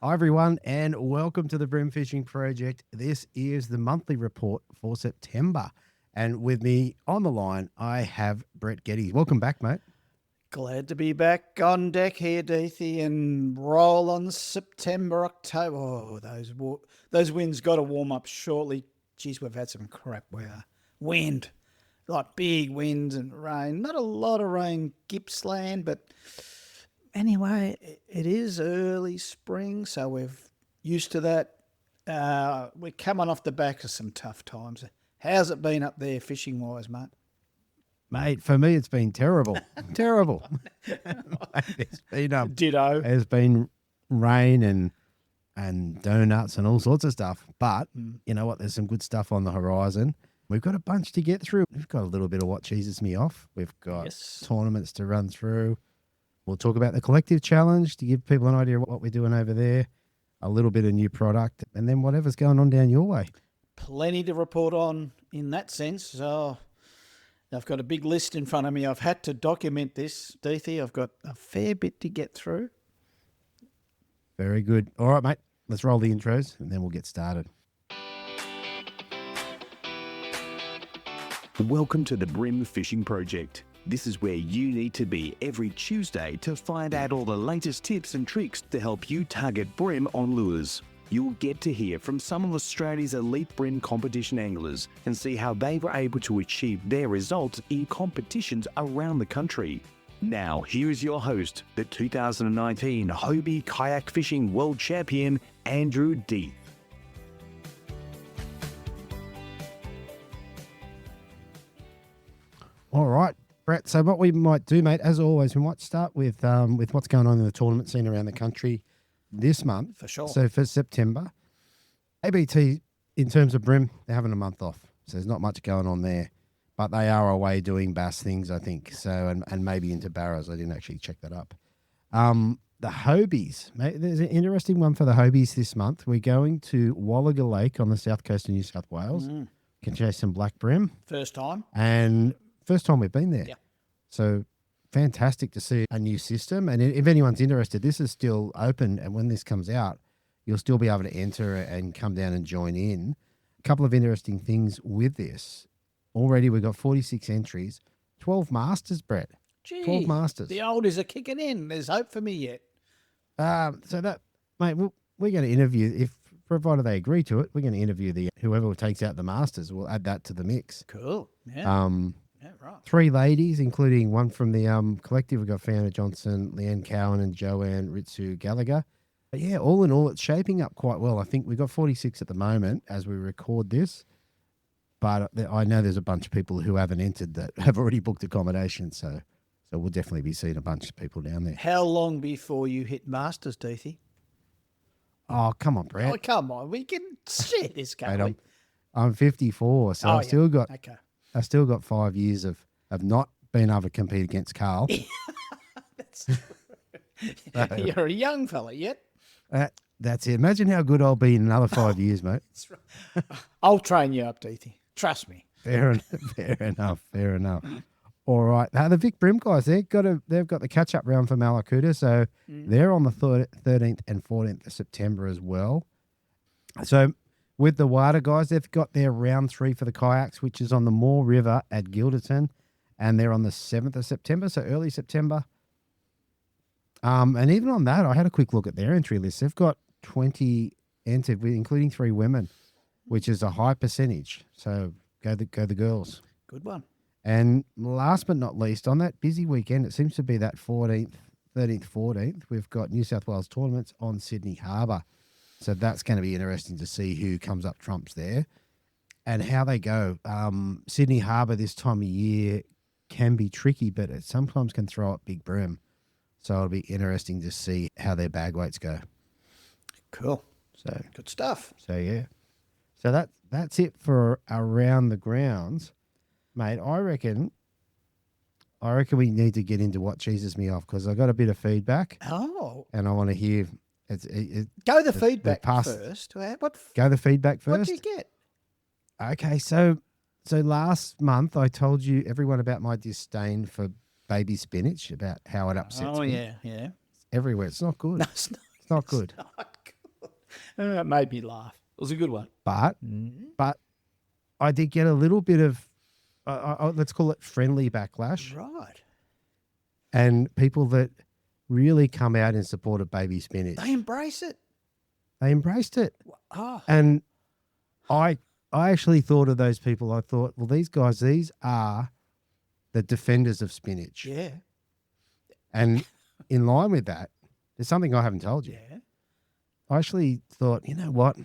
Hi, everyone, and welcome to the Bream Fishing Project. This is the monthly report for September. And with me on the line, I have Brett Geddes. Welcome back, mate. Glad to be back on deck here, Deethy, and roll on September, October. Oh, those winds got to warm up shortly. Geez, we've had some crap weather. Wind, like big winds and rain. Not a lot of rain, Gippsland, but anyway, it is early spring, so we're used to that. We're coming off the back of some tough times. How's it been up there fishing-wise, mate? Mate, for me, it's been terrible. Terrible. It's been, Ditto. There's been rain and donuts and all sorts of stuff. But you know what? There's some good stuff on the horizon. We've got a bunch to get through. We've got a little bit of what cheeses me off. We've got tournaments to run through. We'll talk about the collective challenge to give people an idea of what we're doing over there, a little bit of new product, and then whatever's going on down your way. Plenty to report on in that sense. So I've got a big list in front of me. I've had to document this, Deethy. I've got a fair bit to get through. Very good. All right, mate. Let's roll the intros and then we'll get started. Welcome to the Bream Fishing Project. This is where you need to be every Tuesday to find out all the latest tips and tricks to help you target bream on lures. You'll get to hear from some of Australia's elite bream competition anglers and see how they were able to achieve their results in competitions around the country. Now, here is your host, the 2019 Hobie Kayak Fishing World Champion, Andrew Deeth. All right, Brett. So what we might do, mate, as always, we might start with what's going on in the tournament scene around the country this month. For sure. So for September, ABT, in terms of bream, they're having a month off. So there's not much going on there. But they are away doing bass things, I think. So and maybe into barrows. I didn't actually check that up. The Hobies, mate, there's an interesting one for the Hobies this month. We're going to Wallaga Lake on the south coast of New South Wales. Can chase some black bream. First time. And first time we've been there. Yeah. So fantastic to see a new system. And if anyone's interested, this is still open. And when this comes out, you'll still be able to enter and come down and join in. A couple of interesting things with this. Already we've got 46 entries, 12 masters, Brett. Gee, 12 masters. the oldies are kicking in. There's hope for me yet. So that, mate, we're going to interview, if provided they agree to it, we're going to interview whoever takes out the masters. We'll add that to the mix. Cool. Yeah. Yeah, right. 3 ladies, including one from the collective. We've got Fiona Johnson, Leanne Cowan, and Joanne Ritsu Gallagher. But yeah, all in all, it's shaping up quite well. I think we've got 46 at the moment as we record this. But I know there's a bunch of people who haven't entered that have already booked accommodation. So we'll definitely be seeing a bunch of people down there. How long before you hit masters, Deethy? Oh, come on, Brett. Oh, come on. We can share this, can't we? I'm 54, so I've still got 5 years of not being able to compete against Carl. You're a young fella yet. That's it. Imagine how good I'll be in another 5 years, mate. That's right. I'll train you up, Deethy. Trust me. Fair enough. All right. Now, the Vic Bream guys, they've got the catch-up round for Malakuta, so they're on the 13th and 14th of September as well. So with the Wada guys, they've got their round 3 for the kayaks, which is on the Moore River at Gilderton, and they're on the 7th of September, so early September. And even on that, I had a quick look at their entry list. They've got 20 entered, including 3 women, which is a high percentage. So go the girls. Good one. And last but not least, on that busy weekend, it seems to be that 14th, 13th, 14th, we've got New South Wales tournaments on Sydney Harbour. So that's going to be interesting to see who comes up trumps there and how they go. Sydney Harbour this time of year can be tricky, but it sometimes can throw up big bream. So it'll be interesting to see how their bag weights go. Cool. So good stuff. So yeah. So that's it for around the grounds. Mate, I reckon we need to get into what cheeses me off because I got a bit of feedback. Oh. And I want to hear Go the feedback first. Go the feedback first. What did you get? Okay, so last month I told you everyone about my disdain for baby spinach, about how it upsets me. Yeah. It's everywhere. It's not good. No, it's not. It's not good. It's not good. It made me laugh. It was a good one. But I did get a little bit of, let's call it friendly backlash, Right. and people that really come out in support of baby spinach. They embrace it. They embraced it. Oh, And I actually thought of those people. I thought, well, these guys, these are the defenders of spinach. yeah. And in line with that, there's something I haven't told you. Yeah. I actually thought, you know what?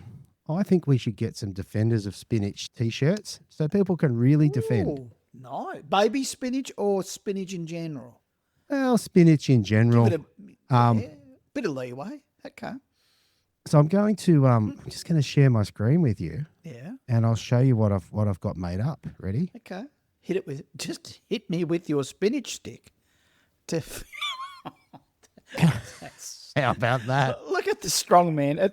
I think we should get some defenders of spinach T-shirts so people can really defend. Ooh, no. Baby spinach or spinach in general? Well, spinach in general. Bit of, Um, bit of leeway. Okay. So I'm going to I'm just going to share my screen with you, Yeah. and I'll show you what I've got made up. Ready? Okay. Just hit me with your spinach stick. How about that? Look at the strong man.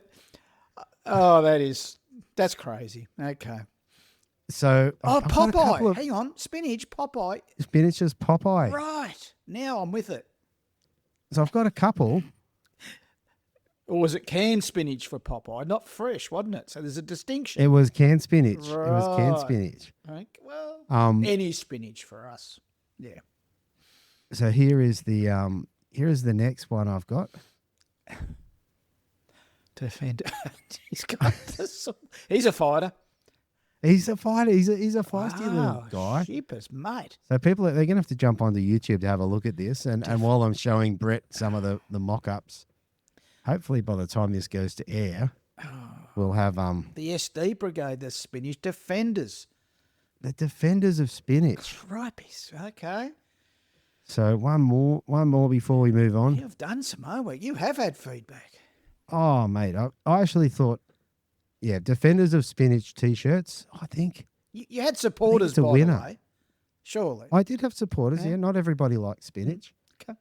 That's crazy. Okay. So Oh, I've got a couple Popeye. of Hang on. Spinach, Popeye. spinach is Popeye. Right. Now I'm with it. So I've got a couple. Or was it canned spinach for Popeye? Not fresh, wasn't it? So there's a distinction. It was canned spinach. It was canned Right. spinach. Okay, well, Um, any spinach for us. Yeah. So here is the next one I've got. Defend. He's got this. He's a fighter. He's a fighter. He's a feisty little guy. Sheepers, mate. So people, they're going to have to jump onto YouTube to have a look at this. And while I'm showing Brett some of the mock-ups, hopefully by the time this goes to air, we'll have The SD Brigade, the spinach defenders. the defenders of spinach. Cripes. Okay. So one more before we move on. You've done some homework. You have had feedback. Oh, mate, I actually thought, yeah, defenders of spinach T-shirts. I think You had supporters, it's a by winner. the way. Surely. I did have supporters. Yeah. Yeah, not everybody likes spinach. Okay.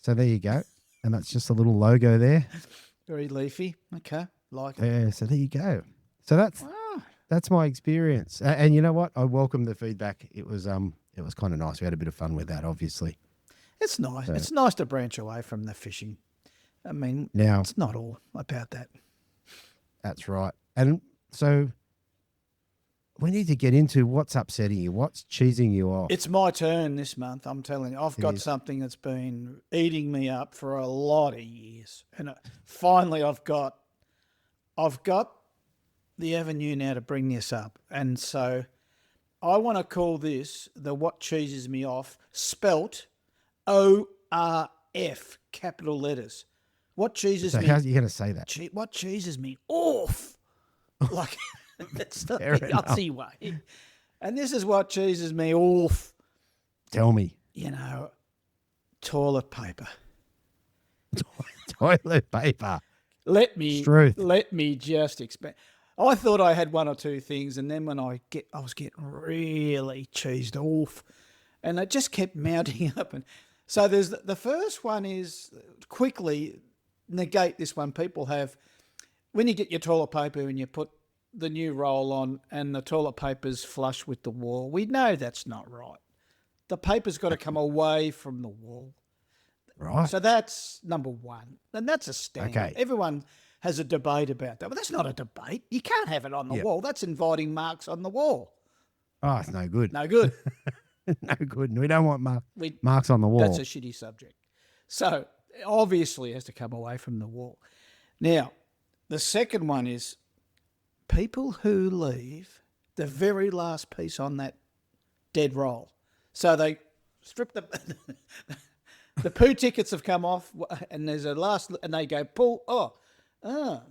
So there you go, and that's just a little logo there. Very leafy. Okay. Like it. Yeah, so there you go. So that's my experience, and you know what? I welcome the feedback. It was kind of nice. We had a bit of fun with that, obviously. It's nice. It's nice to branch away from the fishing. I mean, Now it's not all about that. that's right, and so we need to get into what's upsetting you, what's cheesing you off. It's my turn this month. I'm telling you, I've got is. something that's been eating me up for a lot of years, and finally, I've got the avenue now to bring this up, and so I want to call this the what cheeses me off, spelt ORF, capital letters. What cheeses So me? how are you going to say that? What cheeses me off? Like that's the Fair enough. Aussie way. And this is what cheeses me off. Tell me. You know, toilet paper. Toilet paper. Let me Struth. let me just expand. I thought I had one or two things, and then when I was getting really cheesed off, and it just kept mounting up. And so there's the first one is quickly negate this one. People have when you get your toilet paper and you put the new roll on, and the toilet paper's flush with the wall. We know that's not right. The paper's got to come away from the wall. Right. So that's number one. And that's a standard. Okay. Everyone has a debate about that. But that's not a debate. You can't have it on the Yep. wall. That's inviting marks on the wall. Oh, it's no good. No good. No good. We don't want We, marks on the wall. that's a shitty subject. So obviously it has to come away from the wall. Now, the second one is people who leave the very last piece on that dead roll. So they strip the the poo tickets have come off, and there's a last, and they go pull.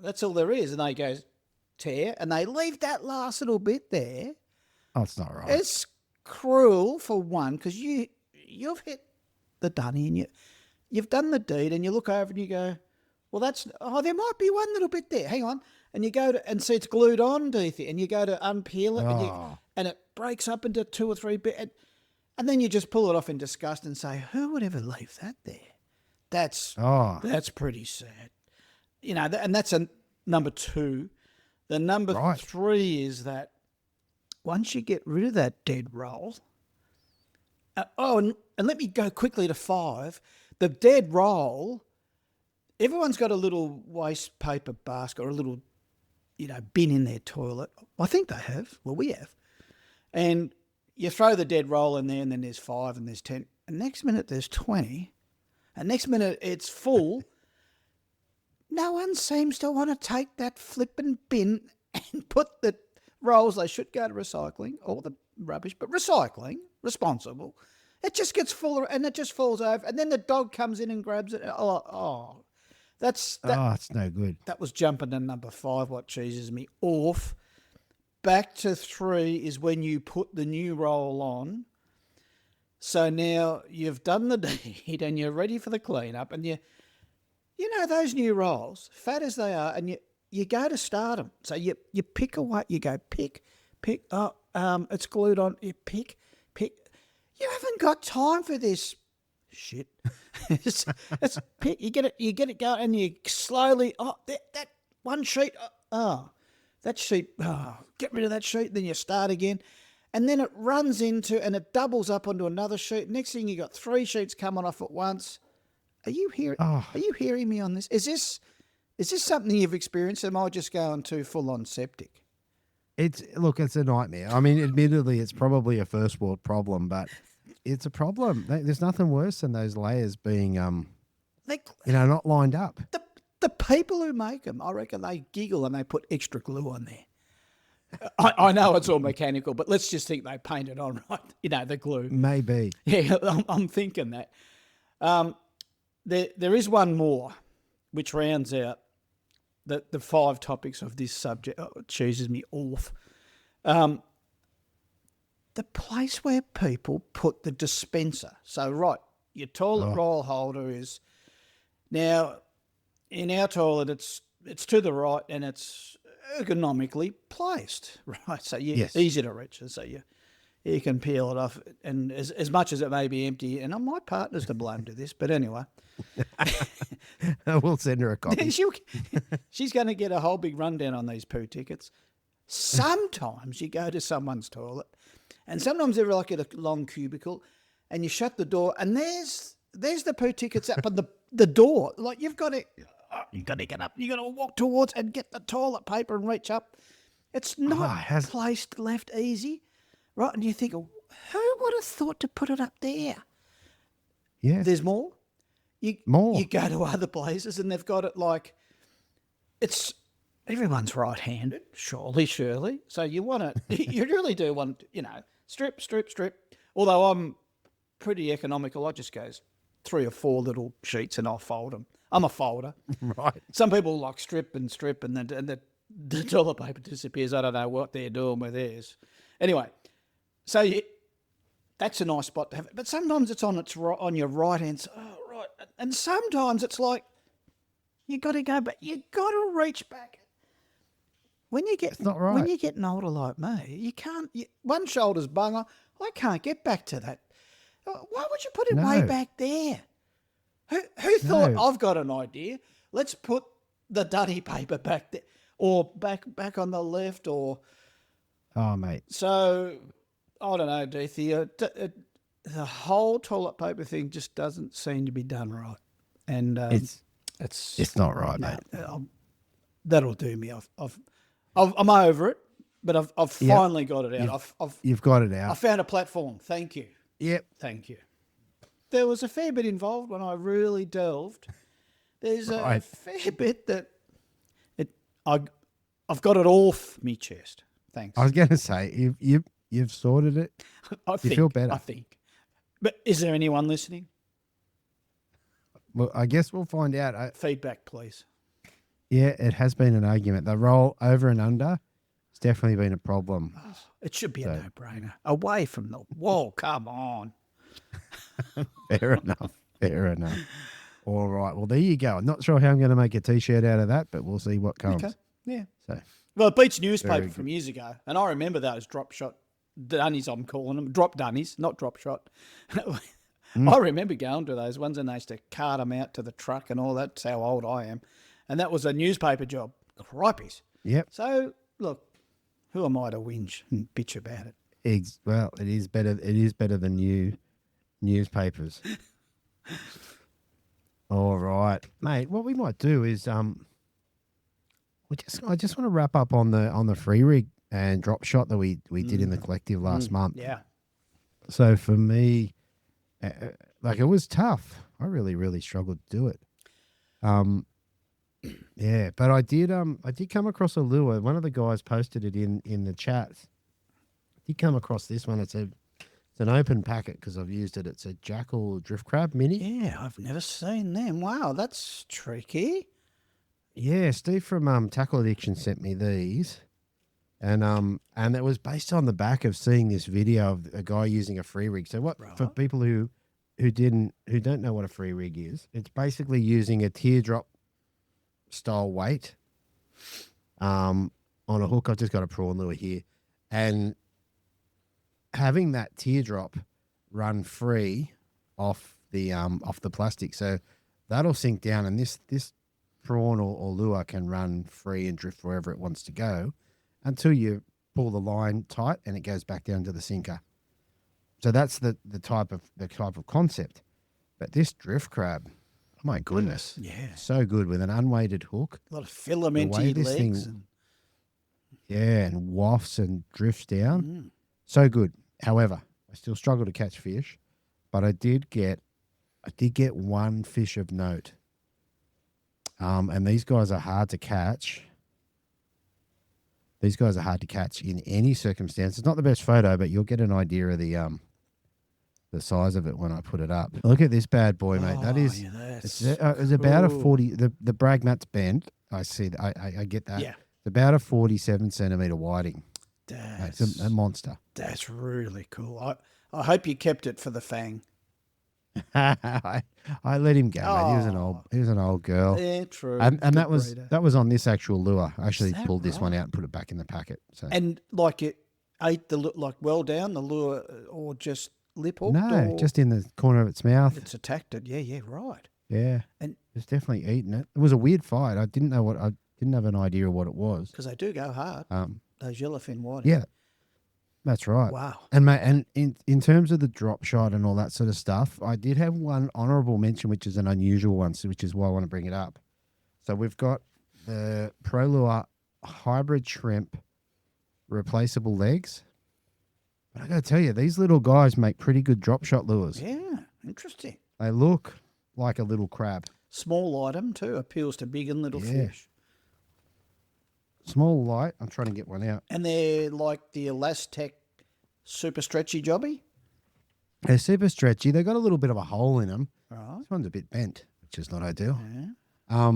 That's all there is, and they go tear, and they leave that last little bit there. Oh, it's not right. It's cruel for one, because you've hit the dunny, and you've done the deed, and you look over and you go, well, there might be one little bit there. Hang on. And you go to, and see it's glued on, Deethy, and you go to unpeel it, and it breaks up into 2 or 3 bits. And then you just pull it off in disgust and say, who would ever leave that there? That's pretty sad. You know, and that's a number 2. The number 3 is that once you get rid of that dead roll, and let me go quickly to 5. The dead roll, everyone's got a little waste paper basket or a little bin in their toilet. I think they have. Well, we have. And you throw the dead roll in there, and then there's 5 and there's 10. And next minute there's 20. And next minute it's full. No one seems to want to take that flipping bin and put the rolls. They should go to recycling, all the rubbish, but recycling, responsible. It just gets fuller and it just falls over. And then the dog comes in and grabs it. It's no good. That was jumping to number 5, what cheeses me off. Back to 3 is when you put the new roll on. So now you've done the deed and you're ready for the cleanup, and you know those new rolls, fat as they are, and you go to start them. So you pick away, you go pick, it's glued on, you pick. You haven't got time for this shit. it's pick, you get it going, and you slowly, that one sheet, that sheet, get rid of that sheet, then you start again. And then it runs into, and it doubles up onto another sheet. Next thing you got 3 sheets coming off at once. Are you hearing me on this? Is this something you've experienced? Am I just going too full on septic? It's a nightmare. I mean, admittedly, it's probably a first world problem, but it's a problem. There's nothing worse than those layers being, not lined up. The people who make them, I reckon they giggle and they put extra glue on there. I know it's all mechanical, but let's just think they painted on right, the glue. Maybe. Yeah, I'm thinking that. There is one more, which rounds out the 5 topics of this subject. It cheeses me off. The place where people put the dispenser. So, right, your toilet roll holder is now in our toilet. It's to the right and it's ergonomically placed, right? So easy to reach, so you can peel it off, and as much as it may be empty, and my partner's to blame to this, but anyway. We'll send her a copy. She's going to get a whole big rundown on these poo tickets. Sometimes you go to someone's toilet, and sometimes they're like at a long cubicle, and you shut the door, and there's the poo tickets up on the door. Like you've got to get up, you got to walk towards and get the toilet paper and reach up. It's not placed left easy, right? And you think, who would have thought to put it up there? Yeah, there's more. You go to other places and they've got it like everyone's right-handed, surely. So you want to, you really do want, strip. Although I'm pretty economical, I just goes 3 or 4 little sheets and I'll fold them. I'm a folder. Right. Some people like strip and then the toilet paper disappears. I don't know what they're doing with theirs. Anyway, so that's a nice spot to have it. But sometimes it's on your right-hand side. Oh, right. And sometimes it's like you got to go back. You got to reach back. It's not right. When you're getting older like me, you can't. One shoulder's bunger. I can't get back to that. Why would you put it way back there? Who thought, I've got an idea, let's put the duddy paper back there, or back on the left, or... Oh, mate. So, I don't know, Deethy, the whole toilet paper thing just doesn't seem to be done right. And it's not right, mate. That'll do me. I'm over it, but I've finally got it out. You've got it out. I found a platform. Thank you. Yep. Thank you. There was a fair bit involved when I really delved. There's a fair bit that I've got it off me chest. Thanks. I was going to say, you've sorted it. You feel better. I think. But is there anyone listening? Well, I guess we'll find out. Feedback, please. Yeah, it has been an argument. The roll over and under has definitely been a problem. Oh, it should be a no-brainer. Away from the wall. Come on. Fair enough. All right. Well, there you go. I'm not sure how I'm going to make a T-shirt out of that, but we'll see what comes. Okay. Yeah. So, well, the Beach newspaper from years ago, and I remember those drop shot dunnies, I'm calling them. Drop dunnies, not drop shot. I remember going to those ones, and they used to cart them out to the truck and all that. That's how old I am. And that was a newspaper job. Cripes. Yep. So, look, who am I to whinge and bitch about it? Well, it is better. It is better than new newspapers. All right, mate. What we might do is I just want to wrap up on the free rig and drop shot that we did in the collective last month. Yeah. So for me, like it was tough. I really struggled to do it. Yeah, but I did come across a lure. One of the guys posted it in the chat. I did come across this one. It's an open packet because I've used it. It's a Jackall drift crab mini. Yeah, I've never seen them. Wow, that's tricky. Yeah, Steve from Tackle Addiction sent me these, and it was based on the back of seeing this video of a guy using a free rig. So what for people who don't know what a free rig is, it's basically using a teardrop style weight on a hook. I've just got a prawn lure here, and having that teardrop run free off the plastic, so that'll sink down, and this prawn or lure can run free and drift wherever it wants to go until you pull the line tight and it goes back down to the sinker. So that's the type of concept. But this drift crab, oh my goodness, Yeah, so good with an unweighted hook. a lot of filamenty this legs. thing- Yeah, and wafts and drifts down. So good. However, I still struggle to catch fish, but I did get one fish of note. And these guys are hard to catch. These guys are hard to catch in any circumstance. It's not the best photo, but you'll get an idea of the size of it when I put it up. Look at this bad boy, mate. That is, yeah, it's about a 40. The brag mat's bent. I see. I get that. Yeah. It's about a 47 centimeter whiting. That's, It's a monster. that's really cool. I hope you kept it for the fang. I let him go, mate. He was an old girl. Yeah, true. And Good that was breeder. on this actual lure. I actually that pulled this one right? out and put it back in the packet. So And like it ate well down the lure, or just lip hooked? no, or just in the corner of its mouth. it's attacked it. Yeah, right. Yeah, And it's definitely eating it. It was a weird fight. I didn't have an idea of what it was. because they do go hard. Those yellowfin whiting. Yeah, that's right. Wow. And mate, and in terms of the drop shot and all that sort of stuff, I did have one honourable mention, which is an unusual one, so which is why I want to bring it up. So we've got the Pro Lure hybrid shrimp replaceable legs. But I got to tell you, these little guys make pretty good drop shot lures. Yeah, interesting. They look like a little crab. Small item too, appeals to big and little Yeah. fish. Small, light. I'm trying to get one out. And they're like the Elastec super stretchy jobby. They're super stretchy. They've got a little bit of a hole in them. Right. This one's a bit bent, which is not ideal. Yeah.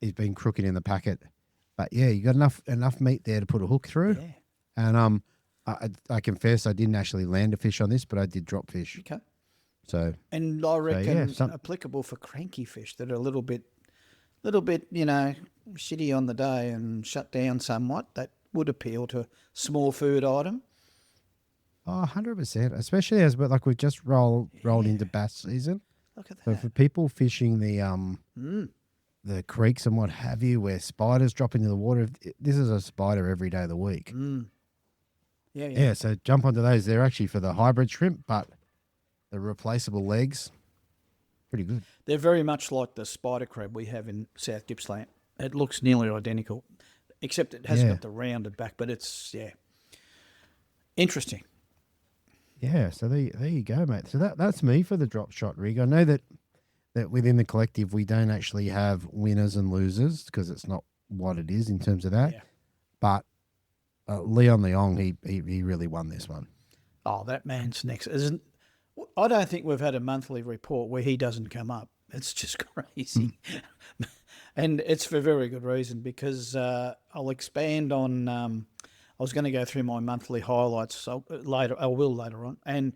He's been crooked in the packet. But yeah, you got enough meat there to put a hook through. Yeah. And I confess I didn't actually land a fish on this, but I did drop fish. Okay. So And I reckon yeah, applicable for cranky fish that are a little bit, shitty on the day and shut down somewhat. That would appeal to a small food item. oh, 100%. Especially as like we've just rolled into bass season. Look at So that. for people fishing the creeks and what have you, where spiders drop into the water, this is a spider every day of the week. Yeah. Yeah, so jump onto those. They're actually for the hybrid shrimp, but the replaceable legs, pretty good. They're very much like the spider crab we have in South Gippsland. It looks nearly identical, except it hasn't Yeah. got the rounded back, but it's, interesting. Yeah, so there you go, mate. So that's me for the drop shot rig. I know that within the collective we don't actually have winners and losers because it's not what it is in terms of that. Yeah. But Leon Leong, he really won this one. Oh, that man's next. I don't think we've had a monthly report where he doesn't come up. It's just crazy. And it's for very good reason because I'll expand on, I was going to go through my monthly highlights so later. I will later on. And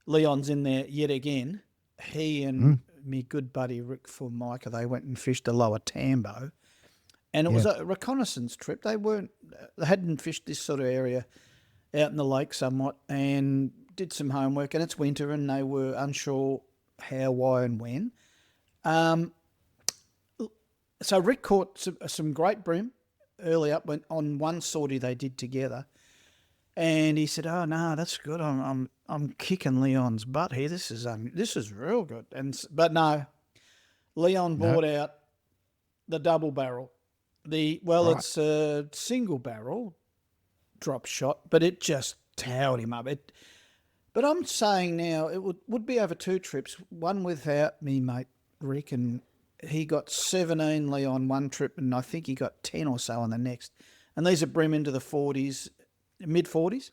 Leon's in there yet again. He and me good buddy Rick Formica, they went and fished the lower Tambo. And it was a reconnaissance trip. They hadn't fished this sort of area out in the lake somewhat and did some homework, and it's winter and they were unsure how, why and when. So Rick caught some great bream early up on one sortie they did together, and he said, "Oh no, that's good. I'm kicking Leon's butt here. This is real good." But no, Leon brought out the double barrel, Right. It's a single barrel drop shot, but it just towed him up. But I'm saying now it would be over 2 trips, one without me mate Rick, and he got 17 on one trip, and I think he got 10 or so on the next. And these are Bream into the 40s, mid 40s,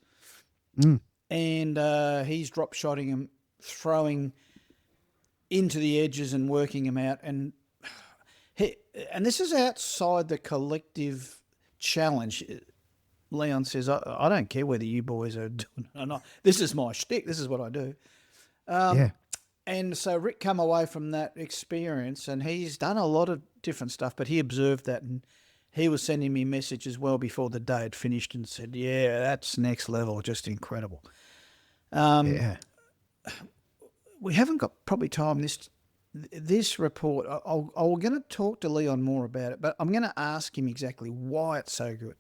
and he's drop shotting him, throwing into the edges and working him out. And this is outside the collective challenge. Leon says, I don't care whether you boys are doing it or not. This is my shtick. This is what I do. Yeah. And so Rick come away from that experience, and he's done a lot of different stuff, but he observed that, and he was sending me messages well before the day had finished and said, yeah, that's next level, just incredible. Yeah. We haven't got probably time. This report, I'm going to talk to Leon more about it, but I'm going to ask him exactly why it's so good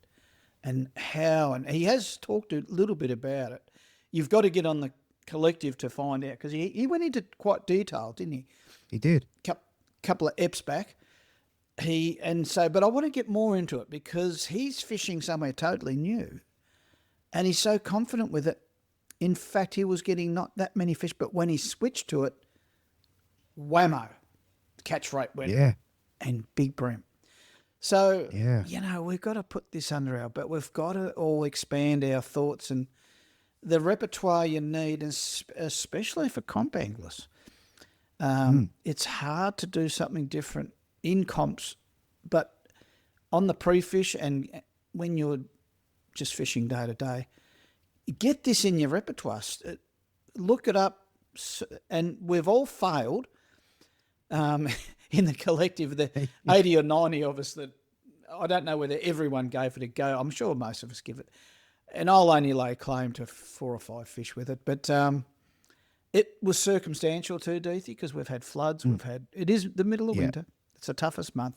and how. And he has talked a little bit about it. You've got to get on the collective to find out, because he went into quite detail, didn't he? He did. Couple of eps back. But I want to get more into it because he's fishing somewhere totally new, and he's so confident with it. In fact, he was getting not that many fish, but when he switched to it, whammo, catch rate went, and big bream. So, we've got to put this under our belt. We've got to all expand our thoughts and the repertoire you need, especially for comp anglers. It's hard to do something different in comps, but on the pre-fish and when you're just fishing day to day, get this in your repertoire. Look it up, and we've all failed in the collective. The 80 or 90 of us that, I don't know whether everyone gave it a go. I'm sure most of us give it. And I'll only lay claim to 4 or 5 fish with it. But it was circumstantial too, Deethy, because we've had floods. It is the middle of winter. It's the toughest month.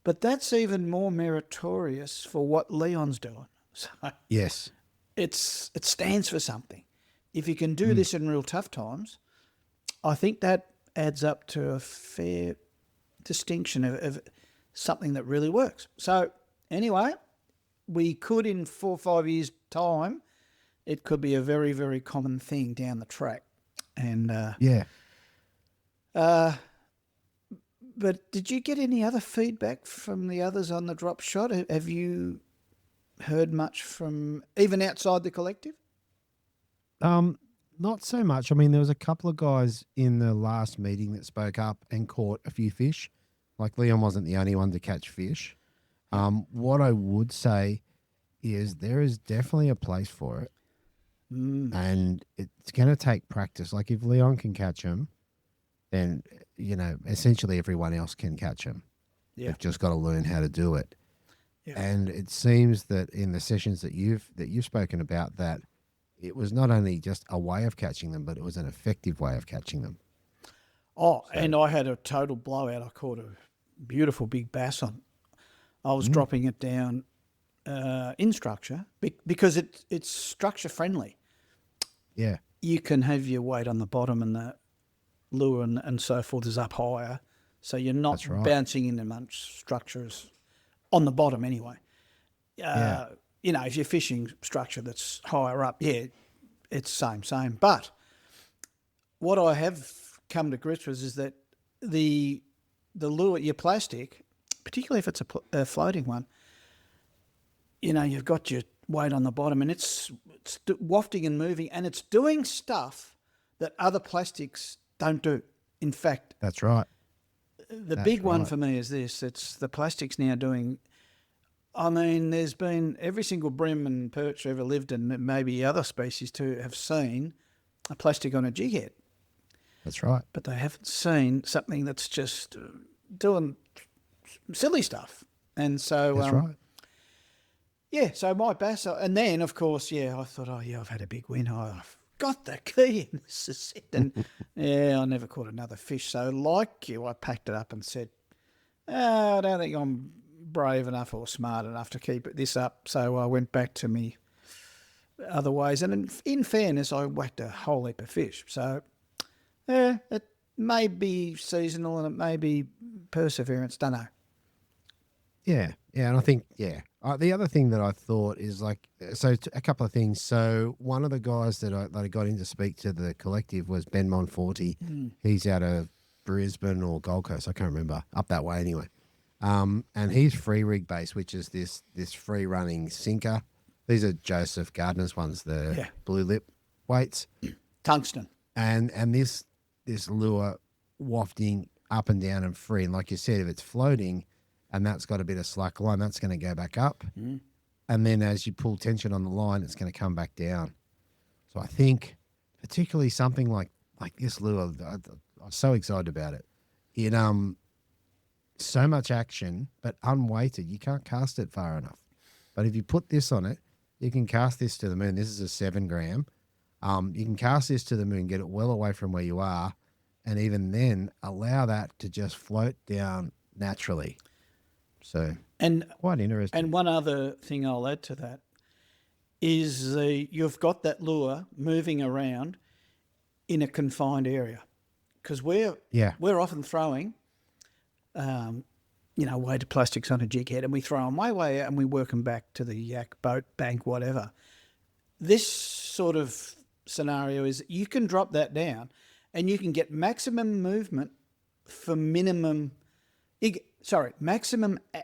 But that's even more meritorious for what Leon's doing. So Yes. it stands for something. If you can do this in real tough times, I think that adds up to a fair distinction of something that really works. So anyway, we could, in 4 or 5 years' time, it could be a very, very common thing down the track. And but did you get any other feedback from the others on the drop shot? Have you heard much from even outside the collective? Not so much. I mean, there was a couple of guys in the last meeting that spoke up and caught a few fish. Like Leon wasn't the only one to catch fish. What I would say is there is definitely a place for it. And it's going to take practice. Like if Leon can catch them, then, essentially everyone else can catch them. Yeah. They've just got to learn how to do it. Yeah. And it seems that in the sessions that you've spoken about, that it was not only just a way of catching them, but it was an effective way of catching them. Oh, so, and I had a total blowout. I caught a beautiful big bass on. I was dropping it down in structure because it's structure friendly. Yeah. You can have your weight on the bottom and the lure and so forth is up higher. So you're not bouncing into much structures on the bottom anyway. If you're fishing structure that's higher up, it's same. But what I have come to grips with is that the lure, your plastic, particularly if it's a floating one, you've got your weight on the bottom and it's wafting and moving, and it's doing stuff that other plastics don't do. In fact, that's right. The big one for me is this. It's the plastics now doing. I mean, there's been every single bream and perch ever lived, and maybe other species too, have seen a plastic on a jig head. That's right. But they haven't seen something that's just doing silly stuff. And so, that's right. Yeah, so my bass, and then of course, I thought, I've had a big win. I've got the key, and this is it. And I never caught another fish. So like you, I packed it up and said, I don't think I'm brave enough or smart enough to keep this up. So I went back to me other ways. And in fairness, I whacked a whole heap of fish. So it may be seasonal and it may be perseverance, don't know. Yeah, and I think the other thing that I thought is like a couple of things. So one of the guys that I got in to speak to the collective was Ben Monforti. He's out of Brisbane or Gold Coast, I can't remember, up that way anyway. And he's free rig based, which is this free running sinker. These are Joseph Gardner's ones, the blue lip weights, Tungsten. and this lure wafting up and down and free. And like you said, if it's floating and that's got a bit of slack line, that's going to go back up. And then as you pull tension on the line, it's going to come back down. So I think particularly something like this lure, I'm so excited about it. It so much action, but unweighted. You can't cast it far enough. But if you put this on it, you can cast this to the moon. This is a 7 gram. You can cast this to the moon, get it well away from where you are, and even then allow that to just float down naturally. So quite interesting. And one other thing I'll add to that is you've got that lure moving around in a confined area, because we're often throwing, weighted plastics on a jig head, and we throw them way out and we work them back to the yak, boat, bank, whatever. This sort of scenario is you can drop that down and you can get maximum movement for maximum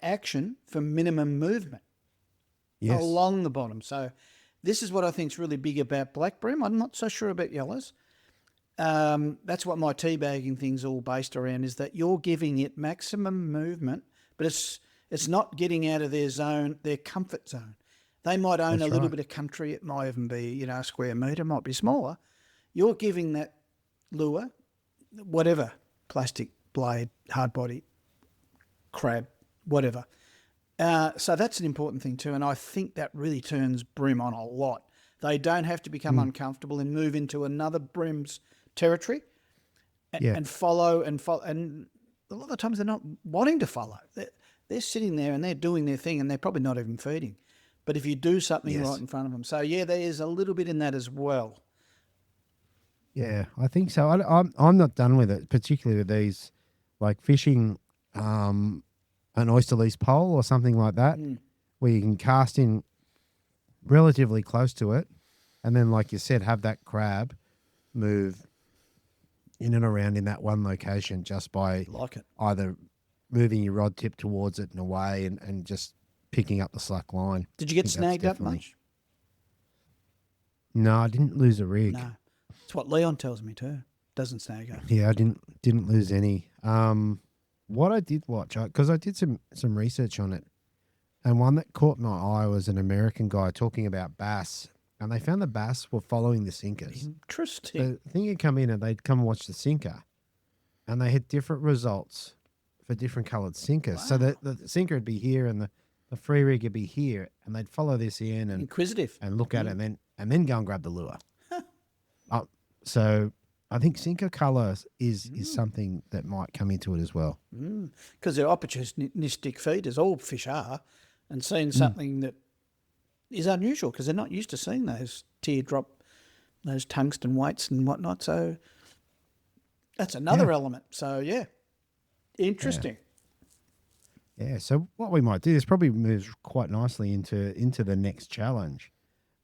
action for minimum movement along the bottom. So this is what I think is really big about black bream. I'm not so sure about yellows. That's what my teabagging thing's all based around, is that you're giving it maximum movement, but it's not getting out of their zone, their comfort zone. They might own a little bit of country. It might even be, a square metre, might be smaller. You're giving that lure, whatever, plastic, blade, hard body, crab, whatever. So that's an important thing too, and I think that really turns bream on a lot. They don't have to become uncomfortable and move into another bream's territory and follow. And a lot of the times they're not wanting to follow. They're sitting there and they're doing their thing and they're probably not even feeding. But if you do something right in front of them. So, there is a little bit in that as well. Yeah, I think so. I'm not done with it, particularly with these, like fishing an oyster lease pole or something like that, where you can cast in relatively close to it, and then, like you said, have that crab move in and around in that one location just by either moving your rod tip towards it and away and just picking up the slack line. Did you get snagged up much? No, I didn't lose a rig. No. That's what Leon tells me too. Doesn't snag up. Yeah, I didn't lose any. What I did watch, because I did some research on it, and one that caught my eye was an American guy talking about bass, and they found the bass were following the sinkers. Interesting. The thing would come in and they'd come and watch the sinker, and they had different results for different coloured sinkers. Wow. So the sinker would be here and the free rig would be here, and they'd follow this in and inquisitive and look at it and then go and grab the lure. So I think sinker colour is something that might come into it as well. Because they're opportunistic feeders, all fish are, and seeing something that is unusual because they're not used to seeing those teardrop, those tungsten weights and whatnot. So that's another element. So, interesting. Yeah, so what we might do, this probably moves quite nicely into the next challenge.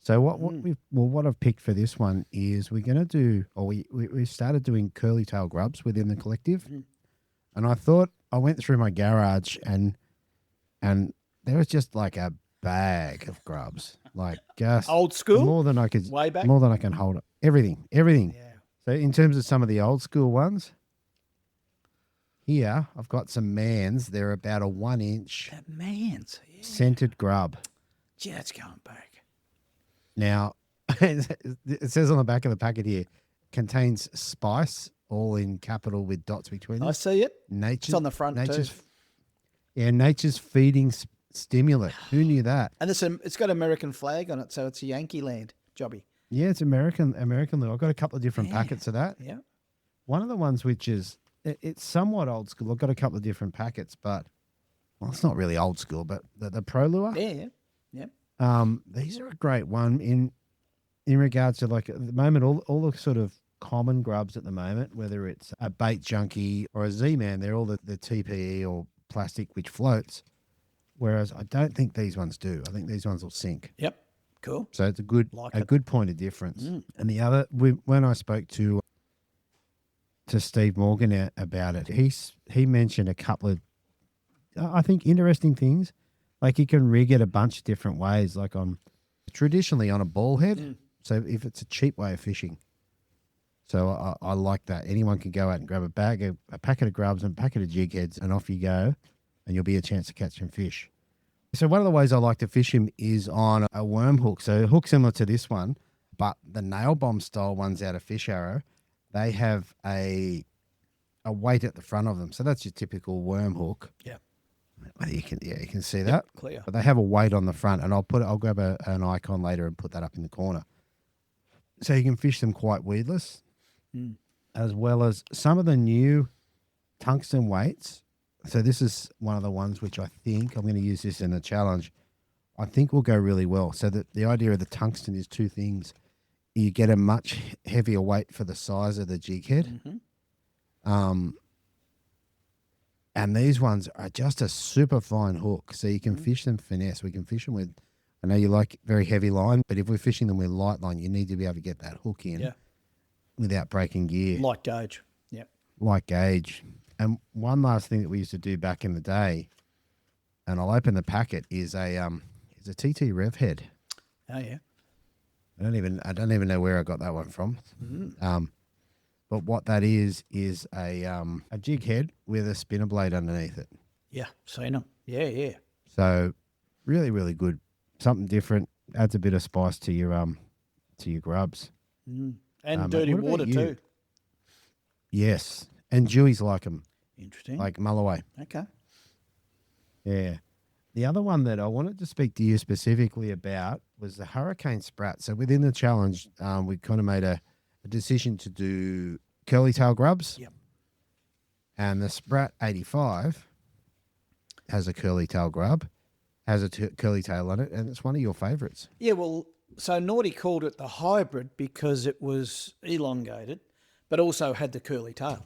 So what I've picked for this one is we're going to do, or we started doing curly tail grubs within the collective, and I went through my garage and there was just like a bag of grubs, like just old school, more than I could, way back, more than I can hold it. Everything. Yeah. So in terms of some of the old school ones, here I've got some mans. They're about a 1 inch scented grub. Gee, that's going back. Now, it says on the back of the packet here, contains spice, all in capital with dots between them. I see it. It's on the front too. Yeah, nature's feeding stimulant. Who knew that? And it's got American flag on it, so it's a Yankee land jobby. Yeah, it's American. I've got a couple of different packets of that. Yeah. One of the ones which is, it's somewhat old school. I've got a couple of different packets, but, well, it's not really old school, but the Pro Lure. Yeah. These are a great one in regards to, like, at the moment, all the sort of common grubs at the moment, whether it's a bait junkie or a Z-Man, they're all the TPE or plastic which floats. whereas I don't think these ones do. I think these ones will sink. Yep. Cool. So it's a good Like a it. good point of difference. And the other, when I spoke to Steve Morgan about it, he mentioned a couple of, I think, interesting things. Like you can rig it a bunch of different ways, like traditionally on a ball head. So if it's a cheap way of fishing. So I like that. Anyone can go out and grab a packet of grubs and a packet of jig heads, and off you go, and you'll be a chance to catch some fish. So one of the ways I like to fish him is on a worm hook. So a hook similar to this one, but the nail bomb style ones out of Fish Arrow, they have a weight at the front of them. So that's your typical worm hook. Yeah. You can see that. Clear. But they have a weight on the front, and I'll grab an icon later and put that up in the corner. So you can fish them quite weedless, as well as some of the new tungsten weights. So this is one of the ones which I think I'm going to use this in the challenge. I think will go really well. So the idea of the tungsten is two things. You get a much heavier weight for the size of the jig head. And these ones are just a super fine hook. So you can fish them finesse. We can fish them with, I know you like very heavy line, but if we're fishing them with light line, you need to be able to get that hook in without breaking gear. Light gauge. Yep. Light gauge. And one last thing that we used to do back in the day, and I'll open the packet, is a TT Rev head. Oh yeah. I don't even know where I got that one from. But what that is a jig head with a spinner blade underneath it. Yeah, seen them. Yeah. So really, really good. Something different. Adds a bit of spice to your grubs. And dirty what about water you? too. Yes, and Jewies like them, Interesting. like Mulloway. Okay. Yeah. The other one that I wanted to speak to you specifically about was the Hurricane Sprat. So within the challenge, we kind of made a decision to do curly tail grubs. Yep. And the Sprat 85 has a curly tail grub, has a curly tail on it, and it's one of your favourites. Yeah, well, so Naughty called it the hybrid because it was elongated, but also had the curly tail.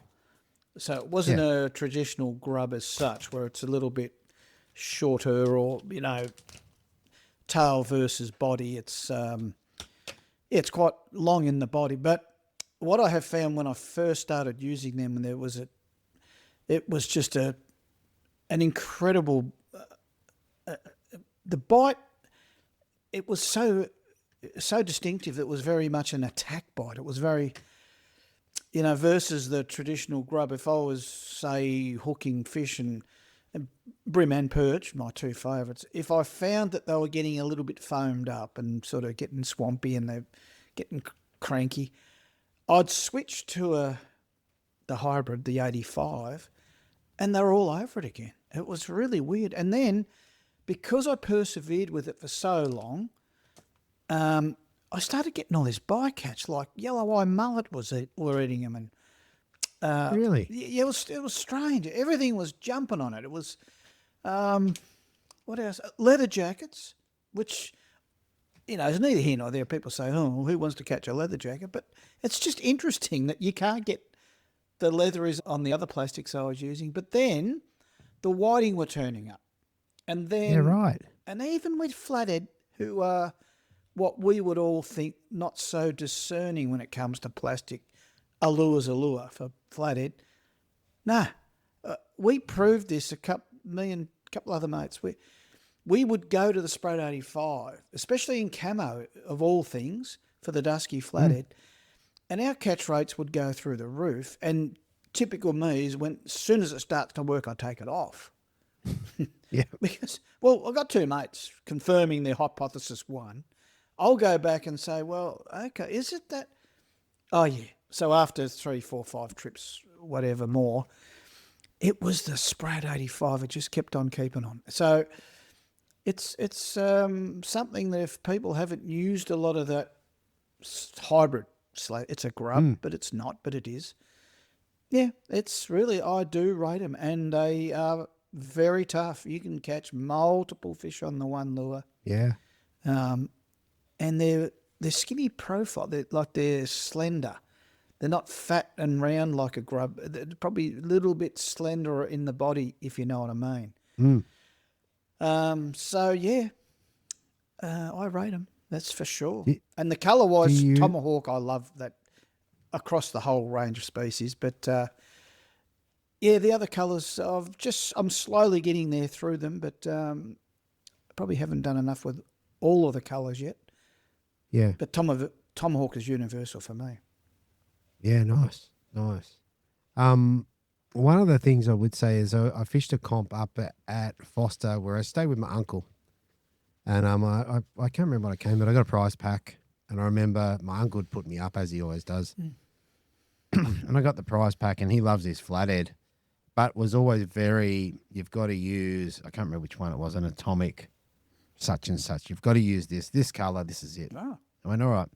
So it wasn't a traditional grub as such, where it's a little bit shorter or, tail versus body. It's quite long in the body. But what I have found when I first started using them, and it was just an incredible, the bite, it was so distinctive. It was very much an attack bite. It was very, versus the traditional grub. If I was, say, hooking fish and bream and perch, my two favourites, if I found that they were getting a little bit foamed up and sort of getting swampy and they're getting cranky, I'd switch to the hybrid, the 85, and they were all over it again. It was really weird. And then, because I persevered with it for so long, I started getting all this bycatch, like yellow eye mullet were eating them, and Really? yeah, it was strange. Everything was jumping on it. It was, what else? Leather jackets, which, is neither here nor there. People say, oh, who wants to catch a leather jacket? But it's just interesting that you can't get the leather is on the other plastics I was using. But then the whiting were turning up. And then, Yeah, right. And even with flathead, who are what we would all think not so discerning when it comes to plastic, a lure for flathead. Nah, we proved this. A couple other mates. We would go to the Sprat 85, especially in camo of all things, for the dusky flathead, and our catch rates would go through the roof. And typical me is as soon as it starts to work, I take it off. Yeah. Because, I've got two mates confirming their hypothesis one. I'll go back and say, well, okay, is it that? Oh, yeah. So after 3, 4, 5 trips, whatever more, it was the Sprat 85. It just kept on keeping on. So it's something that if people haven't used a lot of that hybrid slate, it's a grub, but it's not, but it is. Yeah, it's really, I do rate them, and they are very tough. You can catch multiple fish on the one lure. Yeah. And they're skinny profile. They're slender. They're not fat and round like a grub. They're probably a little bit slenderer in the body, if you know what I mean. So yeah, I rate them. That's for sure. Do- And the colour wise, do you- tomahawk, I love that across the whole range of species. But yeah, the other colours, I'm slowly getting there through them, but probably haven't done enough with all of the colours yet. Yeah. But tomahawk is universal for me. Yeah, nice. One of the things I would say is I fished a comp up at Foster where I stayed with my uncle. And I can't remember what I came, but I got a prize pack. And I remember my uncle would put me up, as he always does. And I got the prize pack, and he loves his flathead, but was always you've got to use, I can't remember which one it was, an atomic such and such. You've got to use this colour, this is it. Oh. I went, all right.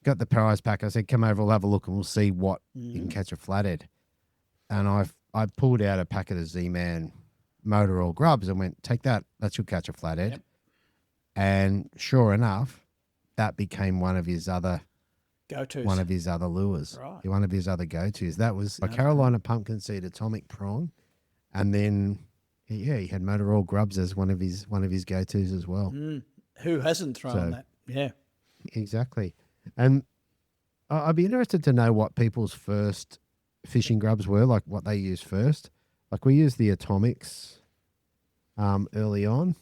Got the prize pack. I said, come over, we'll have a look and we'll see what you can catch a flathead. And I pulled out a packet of Z-Man motor oil grubs and went, take that. That should catch a flathead. Yep. And sure enough, that became one of his other Go-tos. lures. Right. One of his other go-tos. That was a Carolina pumpkin seed atomic prong. And then, he had motor oil grubs as one of his go-tos as well. Who hasn't thrown that? Yeah. Exactly. And I'd be interested to know what people's first fishing grubs were, like what they used first. Like we used the atomics early on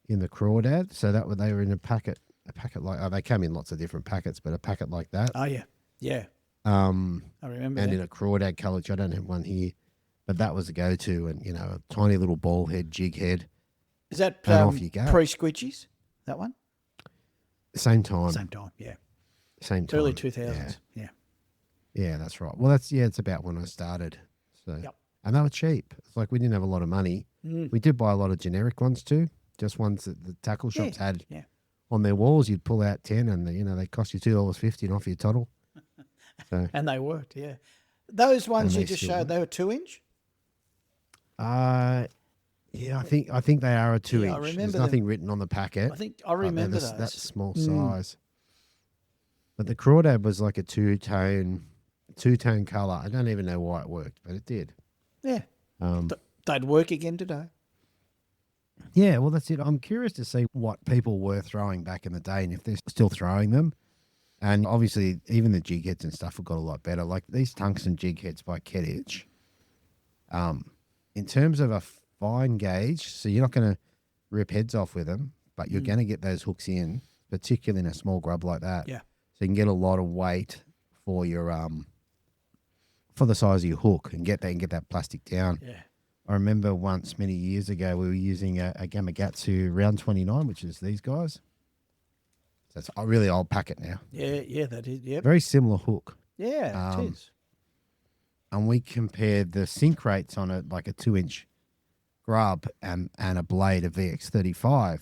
in the crawdad. So they were in a packet like, they came in lots of different packets, but a packet like that. Oh, yeah. Yeah. I remember and that. in a crawdad colour, which I don't have one here, but that was a go-to. And, a tiny little ball head, jig head. Is that and off you go. pre-squidgies, that one? Same time. Same time, yeah. Same time. Early 2000s, yeah. Yeah, that's right. Well, it's about when I started. So, Yep. And they were cheap. It's like we didn't have a lot of money. We did buy a lot of generic ones too, just ones that the tackle shops had on their walls. You'd pull out 10 and, they cost you $2.50 and off your toddle. So, And they worked, yeah. Those ones And you they just still showed, they were 2-inch? yeah, I think they are a 2-inch. I remember There's them. nothing written on the packet. I remember those. those. That small size. But the crawdad was like a two-tone colour. I don't even know why it worked, but it did. Yeah. They'd work again today. Yeah, well, that's it. I'm curious to see what people were throwing back in the day and if they're still throwing them. And obviously, even the jig heads and stuff have got a lot better. Like these tungsten jig heads by Geddes, in terms of a fine gauge, so you're not going to rip heads off with them, but you're going to get those hooks in, particularly in a small grub like that. Yeah. So you can get a lot of weight for your for the size of your hook and get that plastic down. Yeah. I remember once many years ago we were using a Gamakatsu round 29, which is these guys. So it's a really old packet now. Yeah, that is, yep. Very similar hook. Yeah, it is. And we compared the sink rates on like a 2-inch grub and a blade of VX35.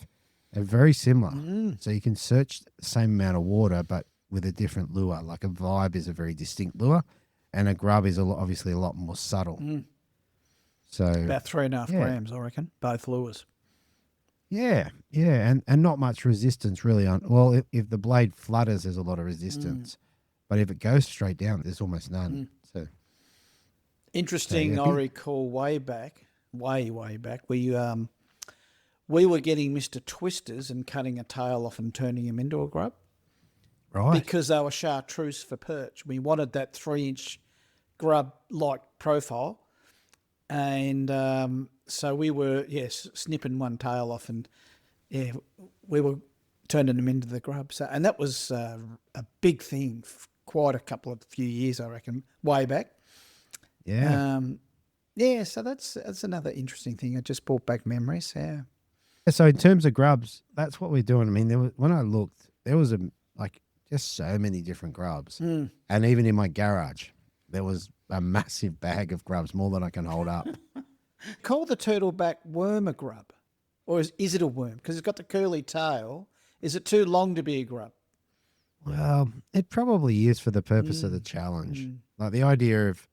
They're very similar. So you can search the same amount of water, but with a different lure. Like a vibe is a very distinct lure, and a grub is obviously a lot more subtle. So About 3.5 grams, I reckon, both lures. yeah, and not much resistance really on. Well, if the blade flutters, there's a lot of resistance, but if it goes straight down, there's almost none. So Interesting. I recall way back, we were getting Mr. Twisters and cutting a tail off and turning him into a grub. right, Because they were chartreuse for perch. We wanted that 3-inch grub-like profile. And so we were, snipping one tail off and, we were turning them into the grub. So, and that was a big thing for quite a few years, I reckon, way back. yeah. So that's another interesting thing. It just brought back memories, yeah. So in terms of grubs, that's what we're doing. I mean, when I looked, there was just so many different grubs, and even in my garage, there was a massive bag of grubs, more than I can hold up. Call the turtleback worm a grub, or is it a worm? Because it's got the curly tail. Is it too long to be a grub? Well, it probably is for the purpose of the challenge. Like the idea of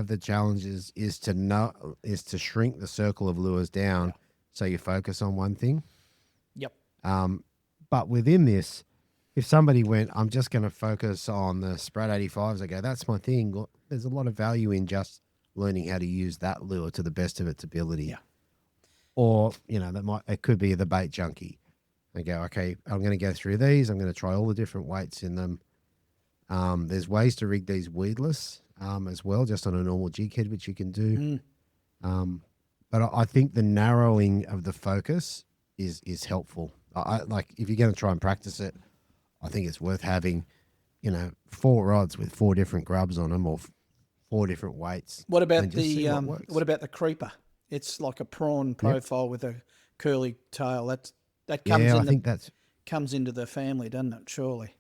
the challenge is to shrink the circle of lures down so you focus on one thing. Yep. But within this, if somebody went, I'm just going to focus on the Sprat 85s, I go, that's my thing. Well, there's a lot of value in just learning how to use that lure to the best of its ability. Yeah. or it could be the bait junkie. They go, okay, I'm going to go through these. I'm going to try all the different weights in them. There's ways to rig these weedless as well, just on a normal jig head, which you can do. But I think the narrowing of the focus is helpful. I like if you're going to try and practice it, I think it's worth having, 4 rods with 4 different grubs on them or 4 different weights. What about and just see the what works. what about the creeper? It's like a prawn profile with a curly tail. That comes I think that's comes into the family, doesn't it? Surely.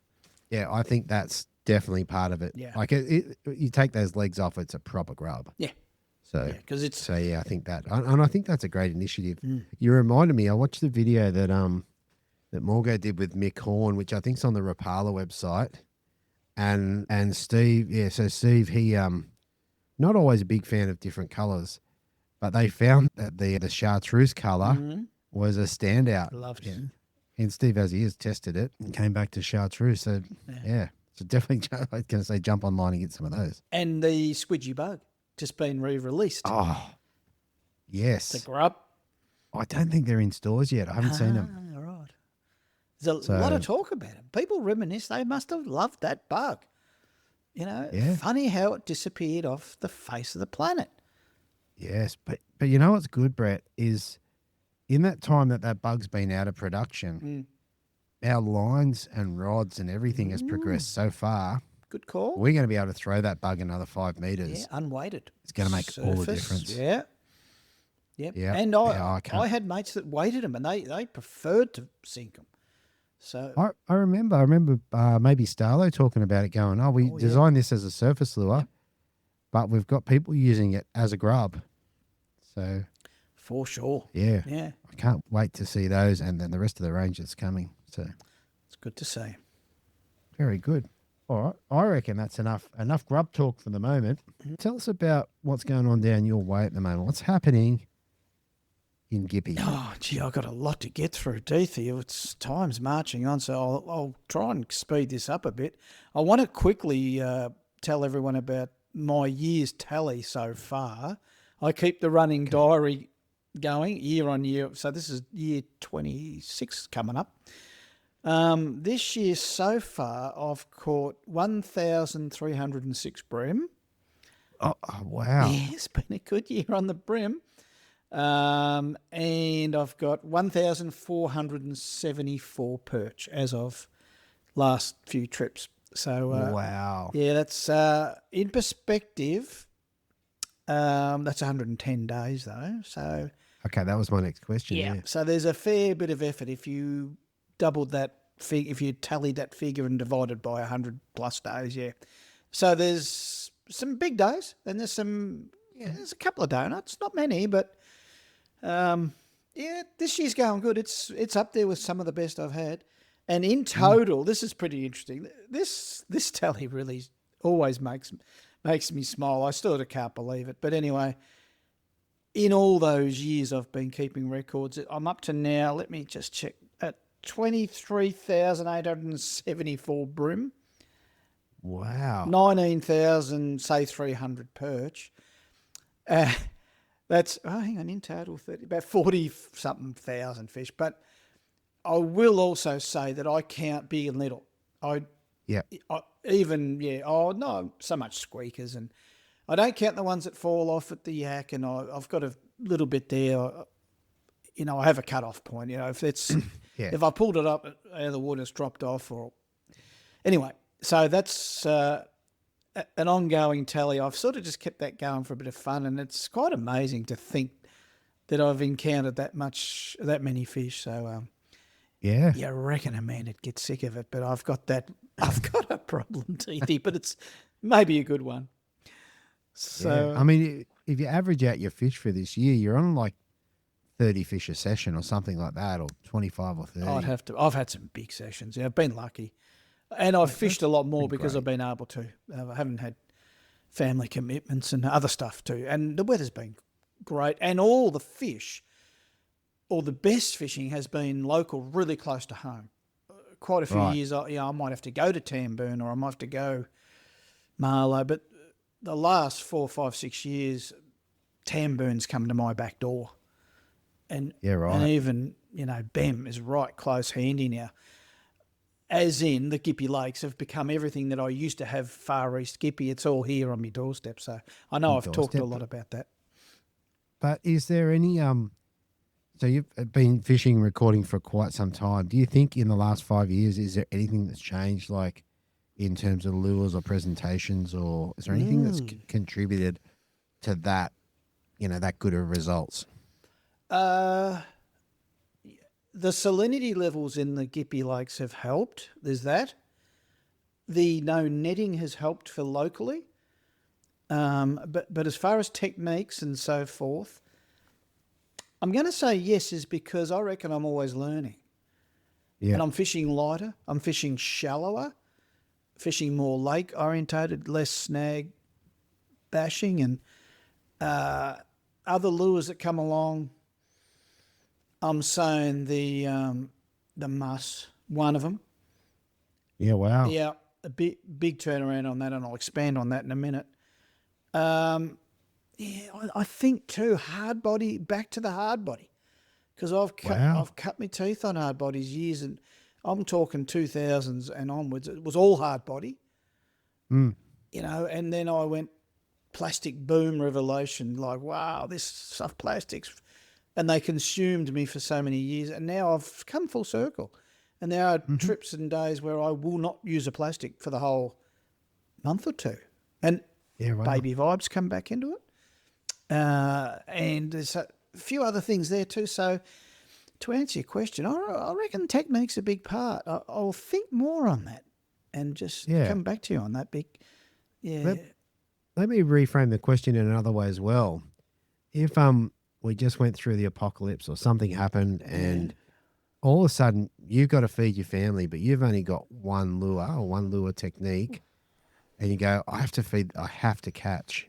Yeah, I think that's definitely part of it. Yeah. Like you take those legs off, it's a proper grub. Yeah. So, because it's so yeah, I think that, and I think that's a great initiative. You reminded me. I watched the video that Morgo did with Mick Horn, which I think's on the Rapala website, and Steve. Yeah, so Steve, he not always a big fan of different colours, but they found that the chartreuse colour was a standout. loved it. And Steve, as he is, tested it and came back to chartreuse. So yeah, so definitely, I was going to say jump online and get some of those. And the squidgy bug just been re-released. Oh, yes. The grub. I don't think they're in stores yet. I haven't seen them. All right. There's a lot of talk about it. People reminisce they must have loved that bug. Funny how it disappeared off the face of the planet. Yes, but you know what's good, Brett, is in that time that bug's been out of production, our lines and rods and everything has progressed so far. Good call. We're going to be able to throw that bug another 5 meters. Yeah, unweighted. It's going to make all the difference. Yeah. Yep. Yeah. And I can't. I had mates that weighted them and they preferred to sink them. So I remember maybe Starlo talking about it, going, we designed this as a surface lure, but we've got people using it as a grub. So for sure. Yeah. Yeah. I can't wait to see those and then the rest of the range that's coming. So it's good to see. Very good. All right. I reckon that's enough grub talk for the moment. Tell us about what's going on down your way at the moment. What's happening in Gippy? Oh, gee, I've got a lot to get through, Deethy. It's time's marching on, so I'll try and speed this up a bit. I want to quickly tell everyone about my year's tally so far. I keep the running diary going year on year. So this is year 26 coming up. This year so far, I've caught 1,306 bream. Oh, wow. Yeah, it's been a good year on the bream. And I've got 1,474 perch as of last few trips. So wow. Yeah, that's in perspective. That's 110 days though. So okay, that was my next question. Yeah. So there's a fair bit of effort if you doubled that figure, if you tallied that figure and divided by 100 plus days. Yeah. So there's some big days and there's a couple of donuts, not many, but this year's going good. It's up there with some of the best I've had. And in total, this is pretty interesting. This tally really always makes me smile. I still can't believe it. But anyway, in all those years I've been keeping records, I'm up to now, let me just check, at 23,874 bream. Wow. 19,300 perch. That's, hang on, in total, about 40-something thousand fish. But I will also say that I count big and little. No, so much squeakers. And I don't count the ones that fall off at the yak, and I've got a little bit there. I have a cut-off point. If it's if I pulled it up out of the water, it's dropped off. Anyway, so that's an ongoing tally. I've sort of just kept that going for a bit of fun, and it's quite amazing to think that I've encountered that many fish. So you reckon a man would get sick of it, but I've got a problem, TD, but it's maybe a good one. So I mean, if you average out your fish for this year, you're on like 30 fish a session or something like that, or 25 or 30. I've had some big sessions. I've been lucky. And I've fished a lot more because I've been able to. I haven't had family commitments and other stuff too. And the weather's been great. And all the fish, or the best fishing, has been local, really close to home. Quite a few years, I might have to go to Tamburn or I might have to go Marlow. But the last 4, 5, 6 years, Tamburn's come to my back door. And Yeah, right. And even, Bem is right close handy now. As in, the Gippy Lakes have become everything that I used to have far east Gippy. It's all here on my doorstep. So I know On I've talked a doorstep, lot about that. But is there any so you've been fishing recording for quite some time. Do you think in the last 5 years is there anything that's changed, like in terms of lures or presentations, or is there anything that's contributed to that, that good of results? The salinity levels in the Gippy Lakes have helped. There's that. The no netting has helped for locally. But as far as techniques and so forth, I'm going to say yes, is because I reckon I'm always learning. Yeah. And I'm fishing lighter. I'm fishing shallower, fishing more lake orientated, less snag bashing, and other lures that come along. I'm saying the muss, one of them. Yeah, wow. Yeah, a big turnaround on that, and I'll expand on that in a minute. I think too, hard body, back to the hard body, because I've cut my teeth on hard bodies years, and I'm talking 2000s and onwards. It was all hard body, and then I went plastic boom revelation, like, wow, this soft plastics, and they consumed me for so many years, and now I've come full circle, and there are trips and days where I will not use a plastic for the whole month or two, and baby vibes come back into it. And there's a few other things there too. So to answer your question, I reckon technique's a big part. I'll think more on that and just come back to you on that big. Yeah. Let me reframe the question in another way as well. If we just went through the apocalypse or something happened and all of a sudden you've got to feed your family, but you've only got one lure or one lure technique, and you go, I have to catch.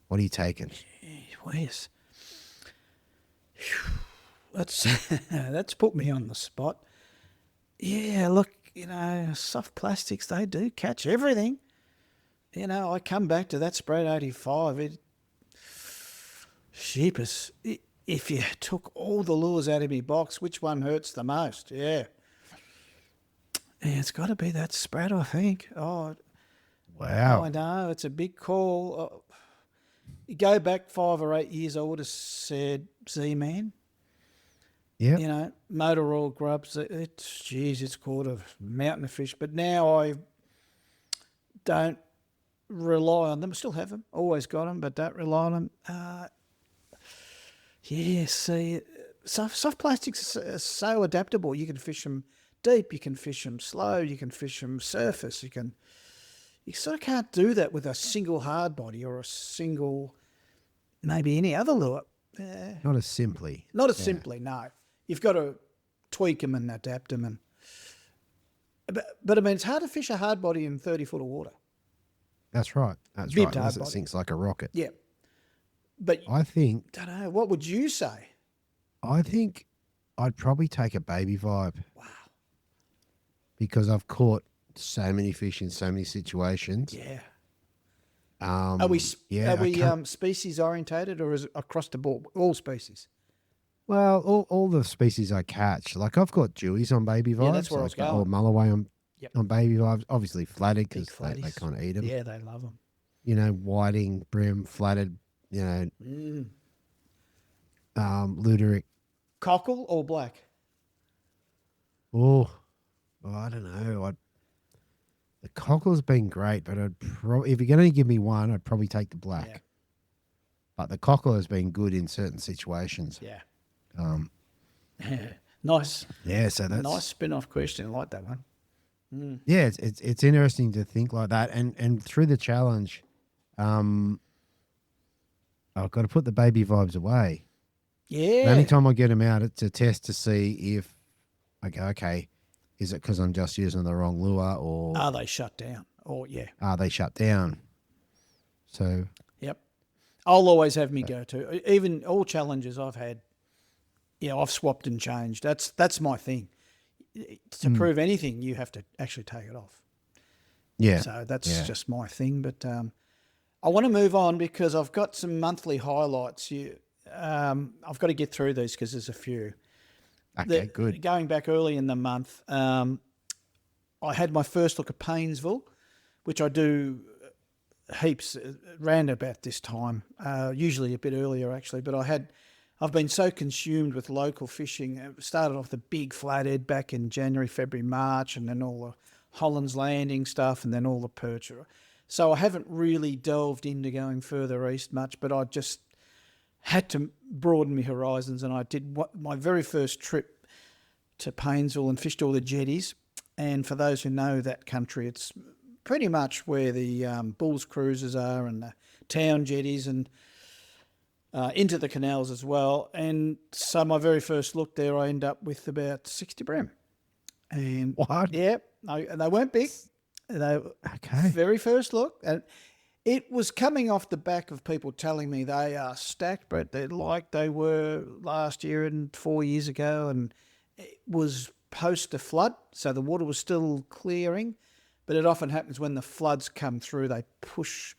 What are you taking? Where's that's put me on the spot. Yeah, look, soft plastics, they do catch everything. I come back to that Sprat 85. Sheepers, if you took all the lures out of my box, which one hurts the most? Yeah, it's got to be that Sprat, I think. Oh, wow. I know, it's a big call. You go back 5 or 8 years, I would have said Z-Man. Yeah. Motor oil grubs. It's caught a mountain of fish. But now I don't rely on them. I still have them. Always got them, but don't rely on them. Soft plastics are so adaptable. You can fish them deep. You can fish them slow. You can fish them surface. You sort of can't do that with a single hard body or a single, maybe any other lure. Not as simply. Simply, no. You've got to tweak them and adapt them. But I mean, it's hard to fish a hard body in 30 foot of water. That's right. That's Bibbed right. Unless hard it body. sinks like a rocket. Yeah. But I think, don't know, what would you say? I think I'd probably take a baby vibe. Wow. Because I've caught so many fish in so many situations. Yeah. Are we species orientated, or is it across the board, all species? Well, all the species I catch, like I've got dewies on baby vibes. Yeah, that's where I was going. Or mulloway on baby vibes. Obviously flatted because they kind of eat them. Yeah, they love them. Whiting, brim, flatted, luderick. Cockle or black? Oh, I don't know. The cockle's been great, but if you're going to give me one, I'd probably take the black. Yeah. But the cockle has been good in certain situations. Yeah. Nice. Yeah, so that's nice spin-off question. I like that one. Yeah, it's interesting to think like that, and through the challenge, I've got to put the baby vibes away. Yeah. The only time I get them out, it's a test to see if I go, okay, is it because I'm just using the wrong lure, or are they shut down? Or are they shut down? So yep, I'll always have me go to. Even all challenges I've had, I've swapped and changed. That's my thing. To prove anything, you have to actually take it off. Yeah. So that's just my thing. But I want to move on because I've got some monthly highlights. I've got to get through these because there's a few. Okay, good. Going back early in the month, I had my first look at Paynesville, which I do heaps round about this time, usually a bit earlier actually. But I've been so consumed with local fishing. It started off the big flathead back in January, February, March, and then all the Holland's Landing stuff, and then all the perch. So I haven't really delved into going further east much, but I just had to broaden my horizons, and I did my very first trip to Paynesville and fished all the jetties. And for those who know that country, it's pretty much where the Bulls cruises are and the town jetties and into the canals as well. And so my very first look there, I end up with about 60 bream. And What? Yeah, they weren't big. Okay. Very first look. And it was coming off the back of people telling me they are stacked, Brett. They're like they were last year and 4 years ago. And it was post a flood, so the water was still clearing. But it often happens when the floods come through, they push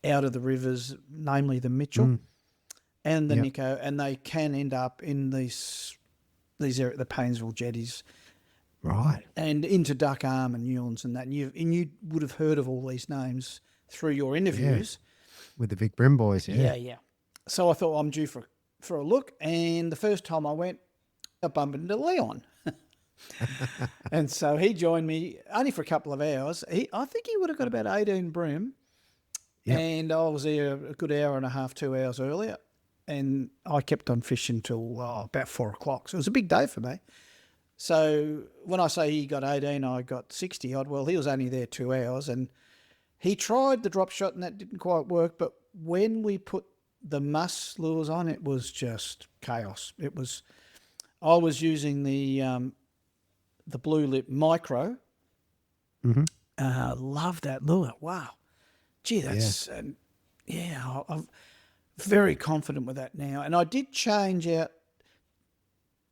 out of the rivers, namely the Mitchell and the Nico, and they can end up in these areas, the Paynesville jetties, Right. and into Duck Arm and Newlands and that. And you would have heard of all these names through your interviews. With the Vic Brim boys, Yeah. So I thought, I'm due for a look. And the first time I went, I bumped into Leon. And so he joined me only for a couple of hours. I think he would have got about 18 bream. Yep. And I was there a good hour and a half, 2 hours earlier. And I kept on fishing till about 4 o'clock. So it was a big day for me. So when I say he got 18, I got 60 odd. Well, he was only there 2 hours. And he tried the drop shot and that didn't quite work. But when we put the muss lures on, it was just chaos. I was using the Blue Lip Micro. Mm-hmm. Love that lure. Wow. Gee, that's I'm very confident with that now. And I did change the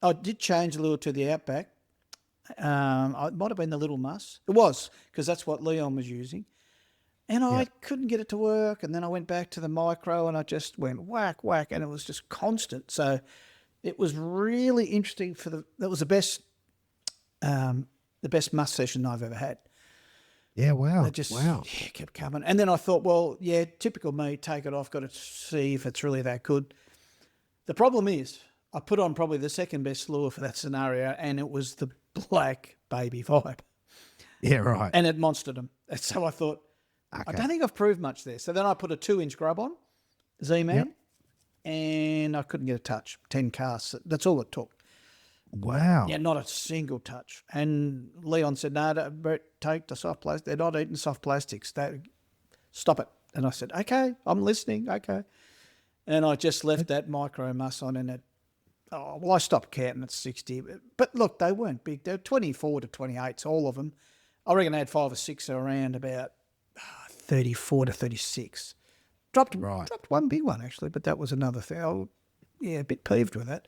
lure to the Outback. It might have been the Little Muss. It was, because that's what Leon was using. And I couldn't get it to work. And then I went back to the Micro and I just went whack, whack, and it was just constant. So it was really interesting that was the best muss session I've ever had. Yeah, wow. It just kept coming. And then I thought, well, yeah, typical me, take it off, got to see if it's really that good. The problem is I put on probably the second best lure for that scenario, and it was the Black Baby Vibe. Yeah, right. And it monstered them. And so I thought, I don't think I've proved much there. So then I put a 2-inch grub on, Z-Man, and I couldn't get a touch, 10 casts. That's all it took. Wow. Yeah, not a single touch. And Leon said, no, Brett, take the soft plastic. They're not eating soft plastics. Stop it. And I said, okay, I'm listening. Okay. And I just left that Micro muss on, and I stopped counting at 60. But look, they weren't big. They were 24 to 28s, all of them. I reckon I had 5 or 6 around about 34 to 36. Dropped one big one, actually, but that was another thing. A bit peeved with that.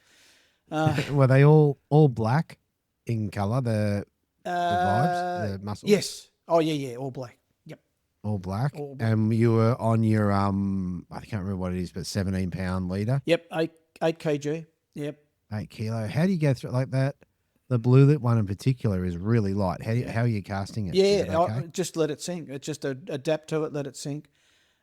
Were they all black in colour, the vibes, the muscles? Yes. Oh, yeah, all black. Yep. All black. All black. And you were on your, I can't remember what it is, but 17-pound leader. Yep, 8 kg. Yep. 8 kilo. How do you go through it like that? The Blue Lip one in particular is really light. How are you casting it? Is it okay? Just let it sink. It just adapt to it, let it sink.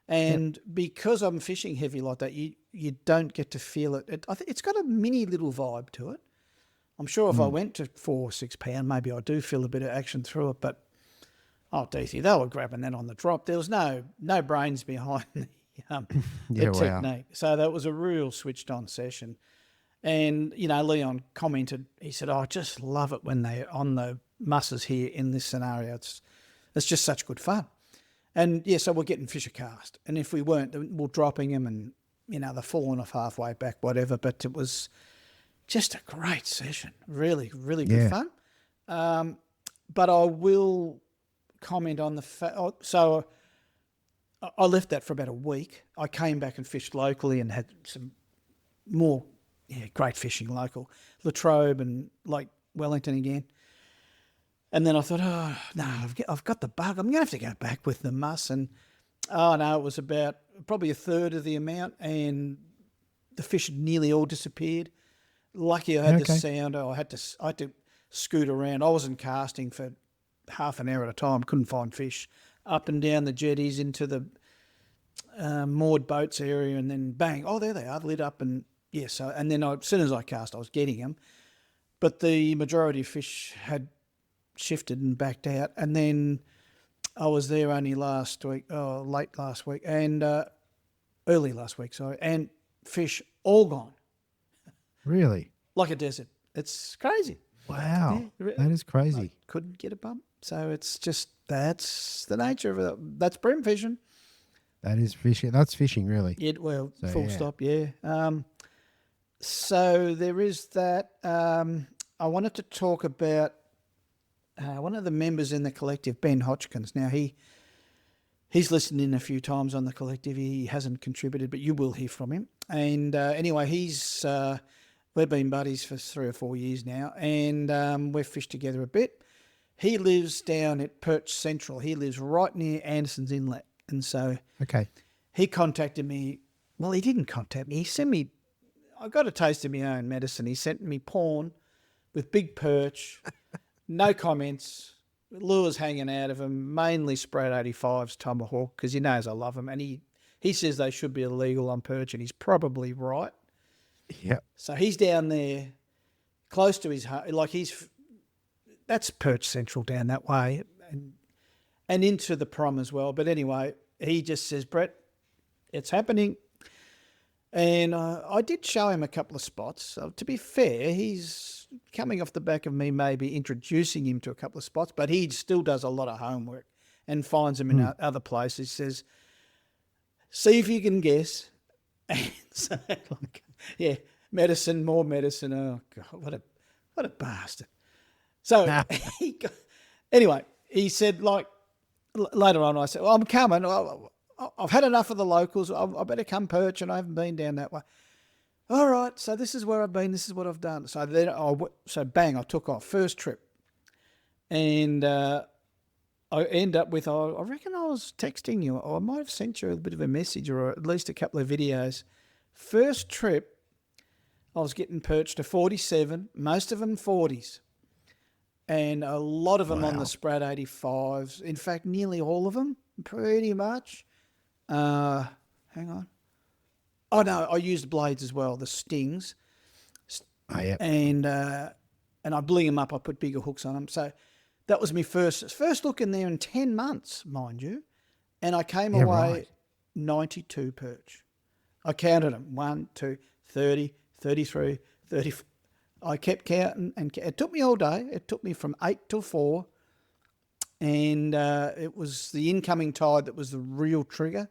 And because I'm fishing heavy like that, you don't get to feel it. I think it's got a mini little vibe to it. I'm sure if I went to 4 or 6 pound, maybe I do feel a bit of action through it. But DC, they were grabbing that on the drop. There was no brains behind the technique. So that was a real switched on session. And Leon commented. He said, "I just love it when they're on the musses here in this scenario. It's just such good fun." And so we're getting fish a cast. And if we weren't, then we're dropping them and, they're falling off halfway back, whatever. But it was just a great session. Really, really good fun. But I will comment on the fact. So I left that for about a week. I came back and fished locally and had some more great fishing local. Latrobe and Lake Wellington again. And then I thought, oh, no, I've got the bug. I'm going to have to go back with the muss. And, it was about probably a third of the amount. And the fish had nearly all disappeared. Lucky I had the Okay. sounder. I had to scoot around. I wasn't casting for half an hour at a time. Couldn't find fish. Up and down the jetties into the moored boats area, and then bang! Oh, there they are, lit up, and yeah. So and then as soon as I cast, I was getting them, but the majority of fish had shifted and backed out. And then I was there only last week, late last week, and early last week, sorry, and fish all gone Really? like a desert. It's crazy. Wow. Yeah, That is crazy. Couldn't get a bump. So it's just, that's the nature of it. That's bream fishing. That is fishing. That's fishing, really. Yeah, well, So, full yeah. stop, yeah. So there is that. I wanted to talk about one of the members in the collective, Ben Hodgkins. Now, he's listened in a few times on the collective. He hasn't contributed, but you will hear from him. And anyway, we've been buddies for 3 or 4 years now, and we've fished together a bit. He lives down at Perch Central. He lives right near Anderson's Inlet. And so Okay. he contacted me. Well, he didn't contact me. He sent me, I got a taste of my own medicine. He sent me porn with big perch, no comments, lures hanging out of him, mainly Sprat 85s tomahawk, because he knows I love them. And he says they should be illegal on perch, and he's probably right. Yep. So he's down there close to his home. Like that's Perch Central down that way, and into the prom as well. But anyway, he just says, Brett, it's happening. And I did show him a couple of spots. So to be fair, he's coming off the back of me maybe introducing him to a couple of spots, but he still does a lot of homework and finds them in other places. He says, see if you can guess. And so, like, yeah, medicine, more medicine. Oh, God, what a bastard. So anyway, he said, like, later on, I said, well, I'm coming. I've had enough of the locals. I better come perch, and I haven't been down that way. All right, so this is where I've been. This is what I've done. So then, bang, I took off. First trip. And I end up with, I reckon I was texting you, or I might have sent you a bit of a message, or at least a couple of videos. First trip, I was getting perched to 47, most of them 40s. And a lot of them on the Sprat 85s. In fact, nearly all of them, pretty much. Hang on. Oh, no, I used blades as well, the stings. Oh, yeah. And I bling them up. I put bigger hooks on them. So that was my first look in there in 10 months, mind you. And I came away right. 92 perch. I counted them. 1, 2, 30, 33, 34. I kept counting, and it took me all day. It took me from 8 till 4. And it was the incoming tide that was the real trigger.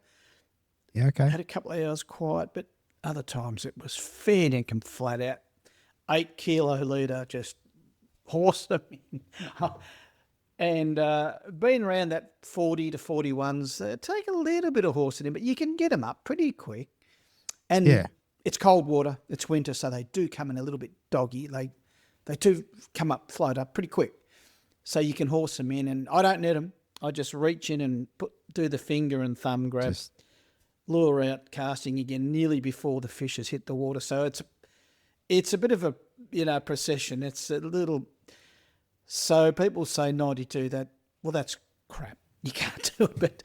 Yeah, I okay. had a couple of hours quiet, but other times it was fair dinkum flat out. 8 kilo leader, just horse them in. And being around that 40 to 41s, take a little bit of horsing in, but you can get them up pretty quick. And Yeah. it's cold water, it's winter, so they do come in a little bit doggy. They do come up, float up pretty quick. So you can horse them in, and I don't net them. I just reach in and do the finger and thumb grab, lure out, casting again nearly before the fish has hit the water. So it's a bit of a procession. It's a little. So people say 92. That's crap. You can't do it.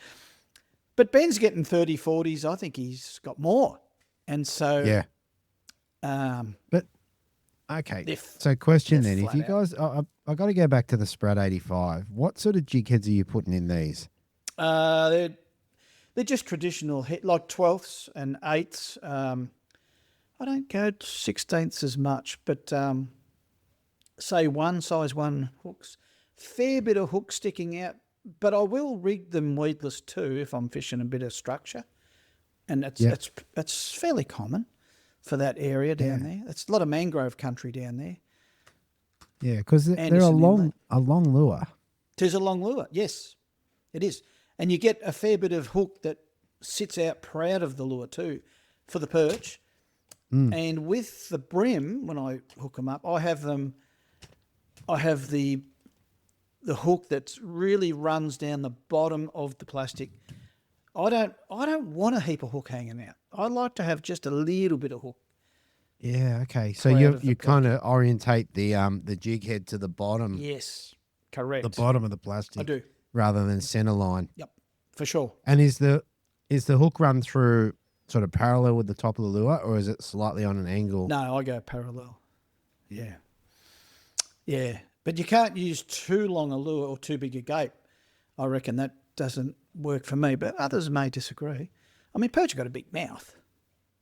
But Ben's getting 30, 40s. I think he's got more. And so Yeah. But okay. So question then, if you guys, I got to go back to the Sprat 85. What sort of jig heads are you putting in these? They're just traditional hit, like 12ths and 8ths. I don't go 16ths as much, but say size 1 hooks. Fair bit of hook sticking out, but I will rig them weedless too if I'm fishing a bit of structure. And that's fairly common for that area down there. It's a lot of mangrove country down there. Yeah, because they're Anderson a long lure. It is a long lure, yes, it is. And you get a fair bit of hook that sits out proud of the lure too for the perch. And with the bream, when I hook them up, I have the hook that really runs down the bottom of the plastic. I don't want a heap of hook hanging out. I like to have just a little bit of hook Yeah, okay. So Proud of the you placky. kind of orientate the jig head to the bottom, Yes, correct. the bottom of the plastic, I do. rather than center line. Yep, for sure. And is the hook run through sort of parallel with the top of the lure, or is it slightly on an angle? No, I go parallel. Yeah. Yeah. But you can't use too long a lure or too big a gape. I reckon that doesn't work for me, but others may disagree. I mean, perch have got a big mouth.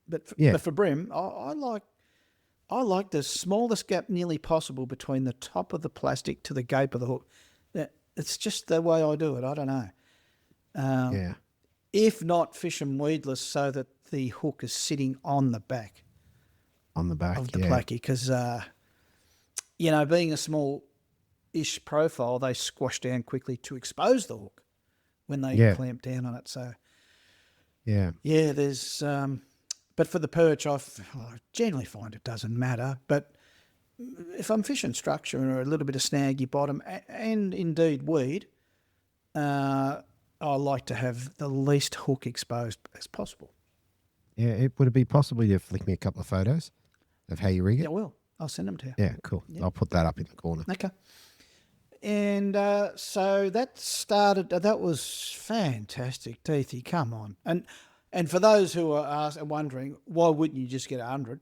But for bream, I like the smallest gap nearly possible between the top of the plastic to the gape of the hook. It's just the way I do it. I don't know. Yeah. If not, fish them weedless so that the hook is sitting on the back On the back, of the yeah. placky because, being a small-ish profile, they squash down quickly to expose the hook when they clamp down on it. So, Yeah. yeah, there's... but for the perch, I generally find it doesn't matter. But if I'm fishing structure or a little bit of snaggy bottom and indeed weed, I like to have the least hook exposed as possible. Yeah, would it be possible to flick me a couple of photos of how you rig it? Yeah, well, I'll send them to you. Yeah, cool. Yep. I'll put that up in the corner. Okay. And so that started. That was fantastic, Deethy. Come on, and for those who are wondering why wouldn't you just get 100?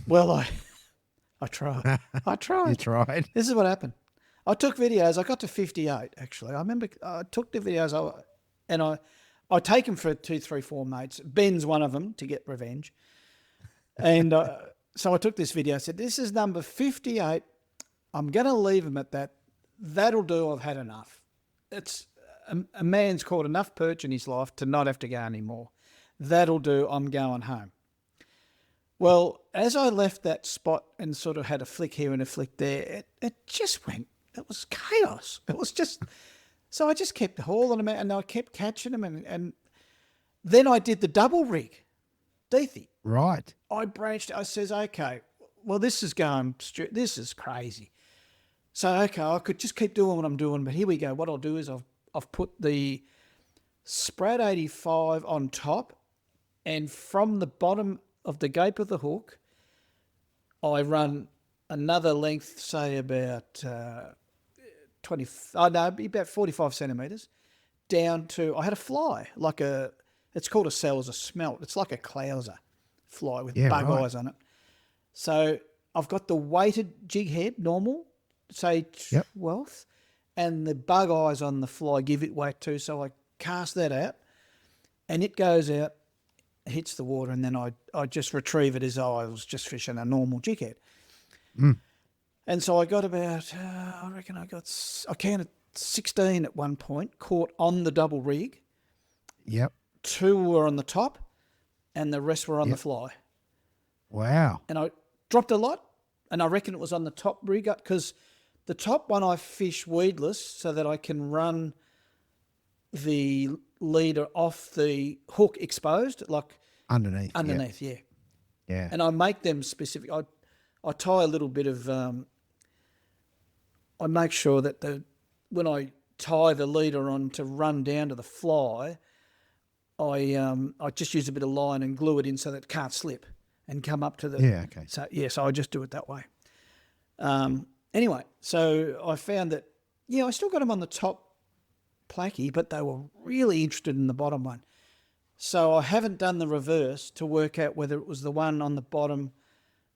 Well, I tried. I tried. You tried? This is what happened. I took videos. I got to 58, actually. I remember I took the videos and I take them for 2, 3, 4 mates. Ben's one of them to get revenge. And so I took this video. I said, this is number 58. I'm going to leave him at that. That'll do. I've had enough. It's a man's caught enough perch in his life to not have to go anymore. That'll do. I'm going home. Well, as I left that spot and sort of had a flick here and a flick there, it just went. It was chaos. It was just... So I just kept hauling them out and I kept catching them and then I did the double rig. Deethy. Right. I branched. I says, okay, well, this is going... This is crazy. So, okay, I could just keep doing what I'm doing, but here we go. What I'll do is I've put the Sprat 85 on top and from the bottom of the gape of the hook, I run another length, say about... about 45 centimetres down to, I had a fly, it's called a Selzer smelt. It's like a clouser fly with bug eyes on it. So I've got the weighted jig head, normal, say 12th, and the bug eyes on the fly give it weight too. So I cast that out and it goes out, hits the water, and then I just retrieve it as I was just fishing a normal jig head. Mm. And so I got about, I counted 16 at one point, caught on the double rig. Yep. 2 were on the top and the rest were on the fly. Wow. And I dropped a lot and I reckon it was on the top rig because the top one I fish weedless so that I can run the leader off the hook exposed, like Underneath. yeah. Yeah. And I make them specific. I tie a little bit of... I make sure that when I tie the leader on to run down to the fly, I just use a bit of line and glue it in so that it can't slip and come up to the... Yeah, okay. So I just do it that way. Anyway, so I found that, I still got them on the top placky, but they were really interested in the bottom one. So I haven't done the reverse to work out whether it was the one on the bottom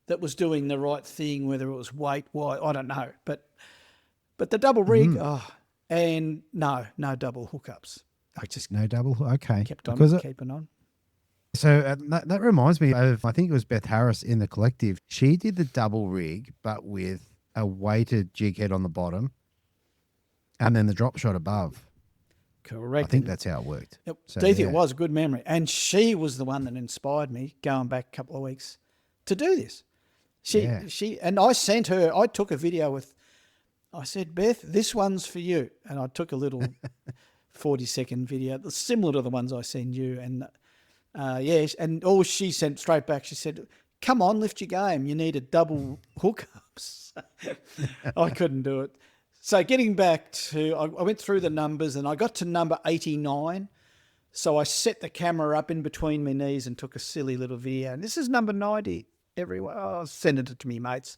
that was doing the right thing, whether it was weight, why, I don't know. But the double rig, and no double hookups. I just no double. Okay. kept on keeping on. So that reminds me of, I think it was Beth Harris in the collective. She did the double rig, but with a weighted jig head on the bottom and then the drop shot above. Correct. I think that's how it worked. So, Deethy, it was a good memory. And she was the one that inspired me going back a couple of weeks to do this. She and I sent her, I took a video with, I said, Beth, this one's for you. And I took a little 40-second video, similar to the ones I send you. And and all she sent straight back, she said, come on, lift your game. You need a double hookups. I couldn't do it. So getting back to, I went through the numbers and I got to number 89. So I set the camera up in between my knees and took a silly little video. And this is number 90. everywhere. I was sending it to me mates.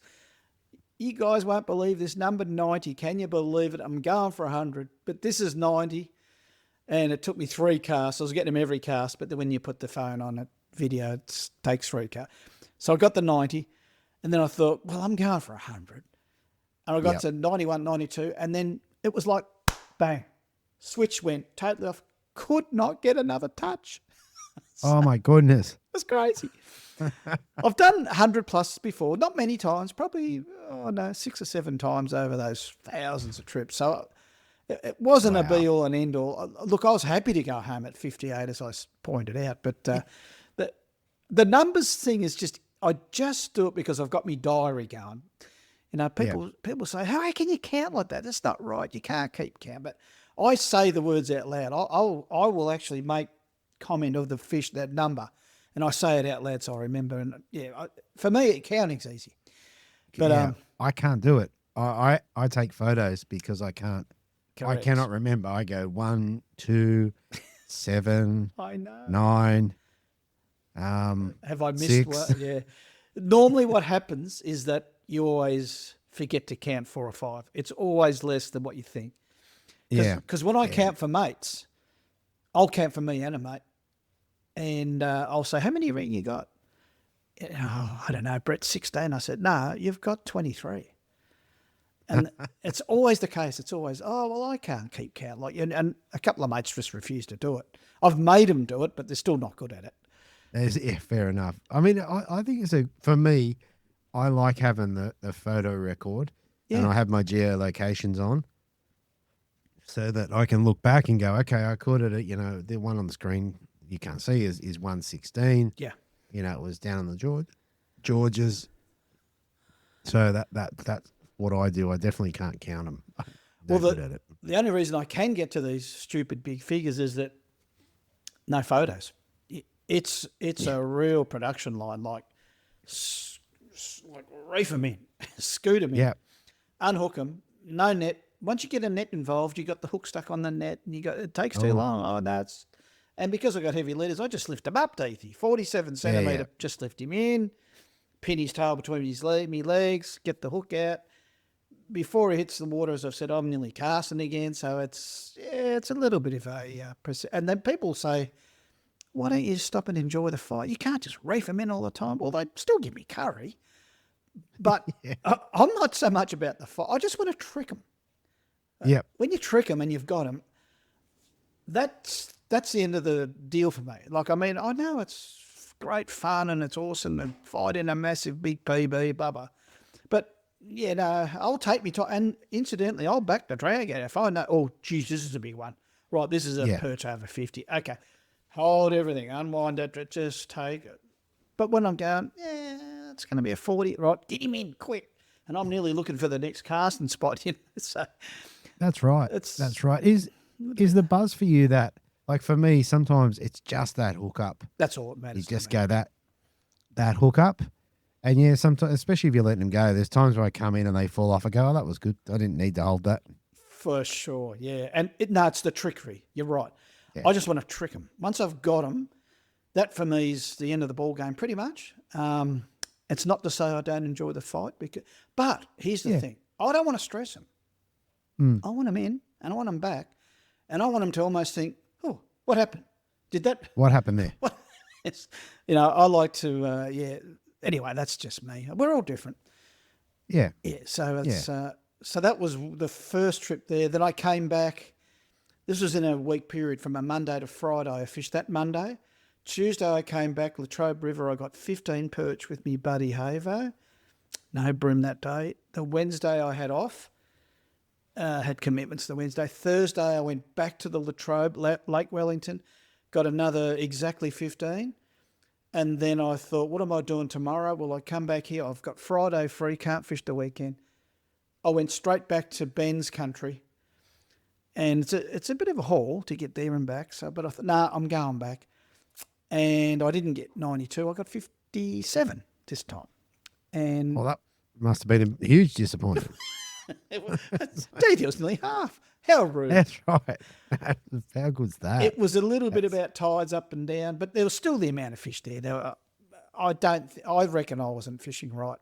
You guys won't believe this number 90. Can you believe it? I'm going for 100, but this is 90. And it took me 3 casts. I was getting them every cast, but then when you put the phone on it, video, it takes 3 casts. So I got the 90, and then I thought, well, I'm going for 100. And I got to 91, 92, and then it was like, bang, switch went totally off. Could not get another touch. Oh, my goodness. That's crazy. I've done 100 plus before, not many times, probably 6 or 7 times over those thousands of trips. So it wasn't a be all and end all. Look, I was happy to go home at 58, as I pointed out, but the numbers thing is just, I just do it because I've got my diary going. You know, people say, how can you count like that? That's not right. You can't keep count. But I say the words out loud. I will actually make comment of the fish, that number, and I say it out loud so I remember. And for me, counting's easy. But I can't do it. I take photos because I can't. Correct. I cannot remember. I go 1, 2, 7, I know. 9. Have I missed 6. one? Yeah. Normally what happens is that you always forget to count 4 or 5. It's always less than what you think. Because when I count for mates, I'll count for me and a mate. And I'll say, how many ring you got? Oh, I don't know, Brett, 16. I said, no, you've got 23. And it's always the case. It's always, oh, well, I can't keep count. Like, and a couple of mates just refuse to do it. I've made them do it, but they're still not good at it. Yeah, fair enough. I mean, I think for me, I like having the photo record and I have my geolocations on so that I can look back and go, okay, I caught it at, the one on the screen you can't see is 116. Yeah. It was down on the Georges. So that's what I do. I definitely can't count them. Well, the only reason I can get to these stupid big figures is that no photos. It's a real production line, like reef them in, scoot them in, unhook them, no net. Once you get a net involved, you got the hook stuck on the net, and it takes too long. Oh no, and because I got heavy leaders, I just lift him up, Deethy. 47 centimetre, just lift him in, pin his tail between me legs, get the hook out. Before he hits the water, as I've said, I'm nearly casting again, so it's a little bit of a and then people say, why don't you stop and enjoy the fight? You can't just reef them in all the time. Well, they still give me curry, but I'm not so much about the fight. I just want to trick them. When you trick them and you've got them, that's the end of the deal for me. Like, I mean, I know it's great fun and it's awesome and fighting a massive big PB, blah. But I'll take me time. And incidentally, I'll back the drag out if I know, oh, geez, this is a big one. Right, this is a perch over 50. Okay, hold everything, unwind it, just take it. But when I'm going, it's going to be a 40, right, get him in quick. And I'm nearly looking for the next casting spot, so. That's right. That's right. Is the buzz for you that, like for me, sometimes it's just that hook up. That's all it matters. You just go that hook up. And sometimes, especially if you're letting them go, there's times where I come in and they fall off. I go, oh, that was good. I didn't need to hold that. For sure, yeah. And it's the trickery. You're right. Yeah. I just want to trick them. Once I've got them, that for me is the end of the ball game pretty much. It's not to say I don't enjoy the fight, but here's the thing. I don't want to stress them. I want them in and I want them back. And I want them to almost think, oh, what happened? What happened there? I like to, anyway, that's just me. We're all different. Yeah. Yeah. So it's, so that was the first trip there. Then I came back. This was in a week period from a Monday to Friday. I fished that Monday. Tuesday I came back, Latrobe River. I got 15 perch with me buddy Havo. No bream that day. The Wednesday I had off. Had commitments the Wednesday. Thursday I went back to the Latrobe, Lake Wellington. Got another exactly 15. And then I thought, what am I doing tomorrow? Well, I come back here. I've got Friday free, can't fish the weekend. I went straight back to Ben's country. And it's a bit of a haul to get there and back. But I thought, I'm going back. And I didn't get 92. I got 57 this time. And well, that must have been a huge disappointment. It was nearly half. How rude. That's right. How good's that? It was a little bit about tides up and down, but there was still the amount of fish there. I reckon I wasn't fishing right.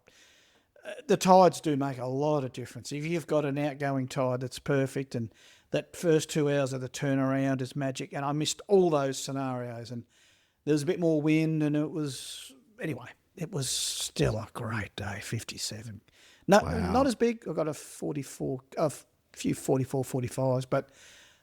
The tides do make a lot of difference. If you've got an outgoing tide that's perfect, and that first 2 hours of the turnaround is magic, and I missed all those scenarios, and there was a bit more wind, and it was still a great day. 57. No, Wow. not as big. I got a 44, a few 44, 45s, but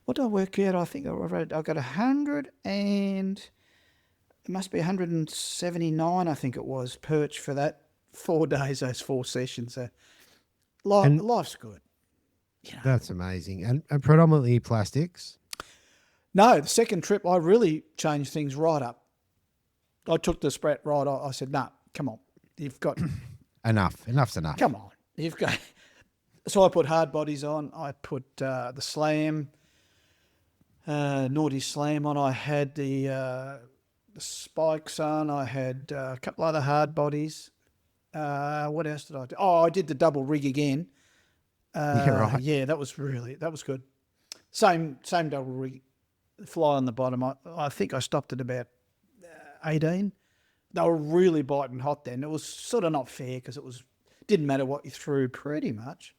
what did I work out? I think I got 100 and it must be 179. I think it was perch for that 4 days, those 4 sessions. So life's good. You know. That's amazing. And predominantly plastics. No, the second trip I really changed things right up. I took the Sprat right. I said, "No, come on, you've got Enough's enough. Come on, you've got." So I put hard bodies on. I put the Slam, Naughty Slam on. I had the spikes on. I had a couple other hard bodies. What else did I do? Oh, I did the double rig again. Yeah, right. Yeah, that was good. Same double rig, fly on the bottom. I think I stopped at about 18. They were really biting hot then. It was sort of not fair because didn't matter what you threw pretty much.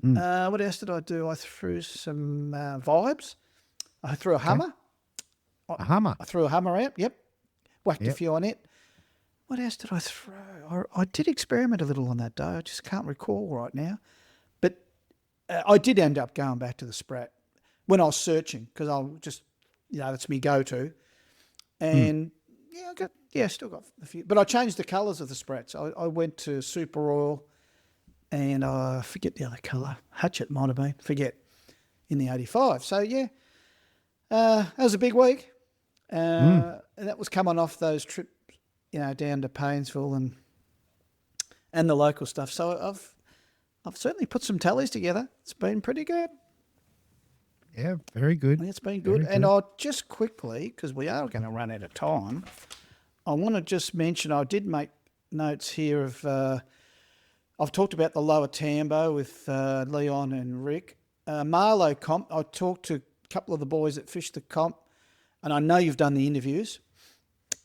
What else did I do? I threw some vibes. I threw a hammer. A hammer. I threw a hammer out. Yep. Whacked a Yep. few on it. What else did I throw? I did experiment a little on that day. I just can't recall right now. But I did end up going back to the Sprat when I was searching because I'll just, that's me go-to. And still got a few. But I changed the colours of the Sprats. I went to Super Oil and I forget the other colour. Hatchet might have been. Forget. In the 85. So, that was a big week. And that was coming off those trips, down to Paynesville and the local stuff. So I've certainly put some tallies together. It's been pretty good. Yeah, very good. It's been good. Very And good. I'll just quickly, because we are going to run out of time, I want to just mention, I did make notes here of, I've talked about the lower Tambo with Leon and Rick. Marlow comp, I talked to a couple of the boys that fished the comp, and I know you've done the interviews.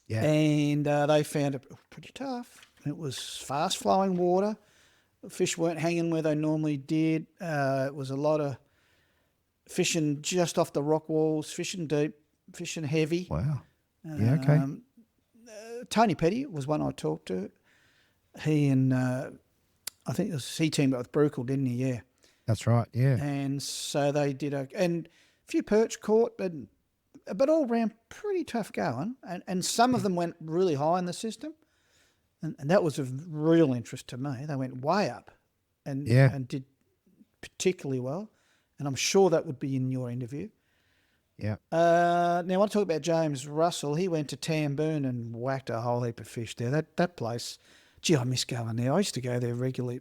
Yeah. And they found it pretty tough. It was fast-flowing water. Fish weren't hanging where they normally did. It was a lot of fishing just off the rock walls, fishing deep, fishing heavy. Wow. Yeah, okay. Tony Petty was one I talked to. He and I think he teamed up with Bruckle, didn't he? Yeah. That's right, yeah. And so they did and a few perch caught, but all round pretty tough going. And some of them went really high in the system. And that was of real interest to me. They went way up and did particularly well. And I'm sure that would be in your interview. Yeah. Now, I want to talk about James Russell. He went to Tamboon and whacked a whole heap of fish there. That place, gee, I miss going there. I used to go there regularly.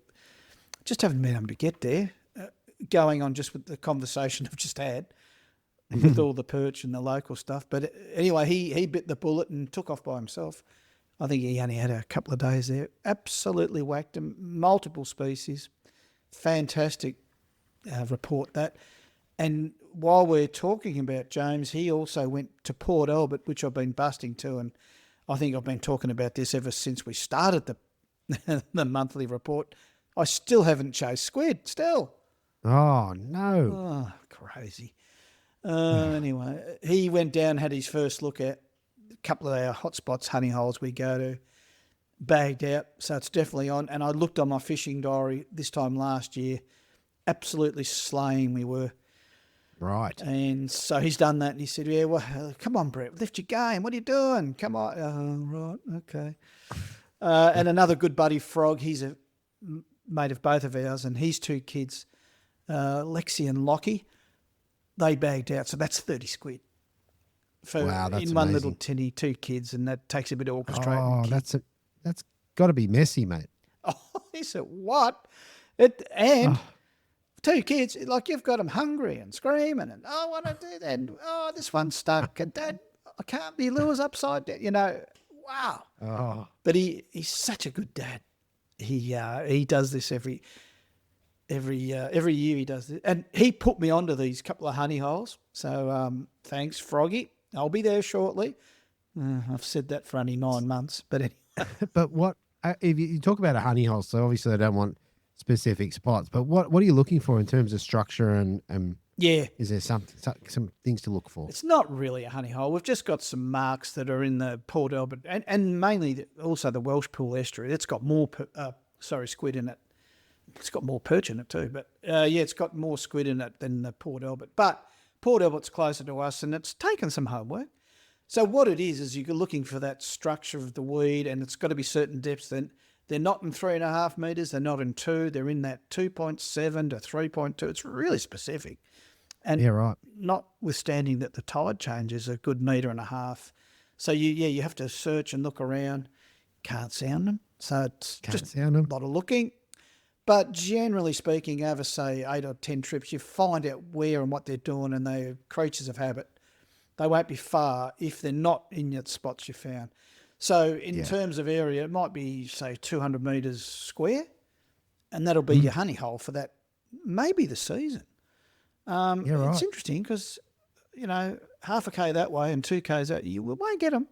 Just haven't been able to get there. Going on just with the conversation I've just had with all the perch and the local stuff. But anyway, he bit the bullet and took off by himself. I think he only had a couple of days there. Absolutely whacked him. Multiple species. Fantastic report that. And while we're talking about James, he also went to Port Albert, which I've been busting to, and I think I've been talking about this ever since we started the monthly report. I still haven't chased squid, still. Oh, no. Oh, crazy. Anyway, he went down, had his first look at a couple of our hotspots, honey holes we go to, bagged out, so it's definitely on. And I looked on my fishing diary this time last year, absolutely slaying we were. Right. And so he's done that, and he said, yeah, well, come on, Brett, lift your game. What are you doing? Come on. Oh, right, okay. And another good buddy, Frog, he's a mate of both of ours, and his 2 kids, Lexi and Lockie, they bagged out. So that's 30 squid. Wow, that's in one amazing. little tinny, 2 kids, and that takes a bit of orchestrating. Oh, that's got to be messy, mate. Oh, he said, what? 2 kids, like you've got them hungry and screaming and, I want to do that. And, this one's stuck. And Dad, I can't, the lure's upside down. Wow. Oh, But he's such a good dad. He does this every year he does this. And he put me onto these couple of honey holes. So thanks, Froggy. I'll be there shortly. I've said that for only 9 months. But But what if you talk about a honey hole? So obviously, they don't want specific spots. But what are you looking for in terms of structure and Yeah. is there some things to look for? It's not really a honey hole. We've just got some marks that are in the Port Albert and mainly also the Welsh Pool estuary. It's got more, squid in it. It's got more perch in it too. But it's got more squid in it than the Port Albert. But Port Albert's closer to us and it's taken some homework. So what it is you're looking for that structure of the weed and it's got to be certain depths. Then they're not in 3.5 metres. They're not in 2. They're in that 2.7 to 3.2. It's really specific. And Yeah, right. notwithstanding that the tide change is a good 1.5 metres. So you have to search and look around. Can't sound them. So it's just a lot of looking. But generally speaking, over say 8 or 10 trips, you find out where and what they're doing, and they're creatures of habit. They won't be far if they're not in the spots you found. So in terms of area, it might be say 200 metres square, and that'll be your honey hole for that maybe the season. Right. It's interesting because, half a K that way and 2 Ks that you won't get them.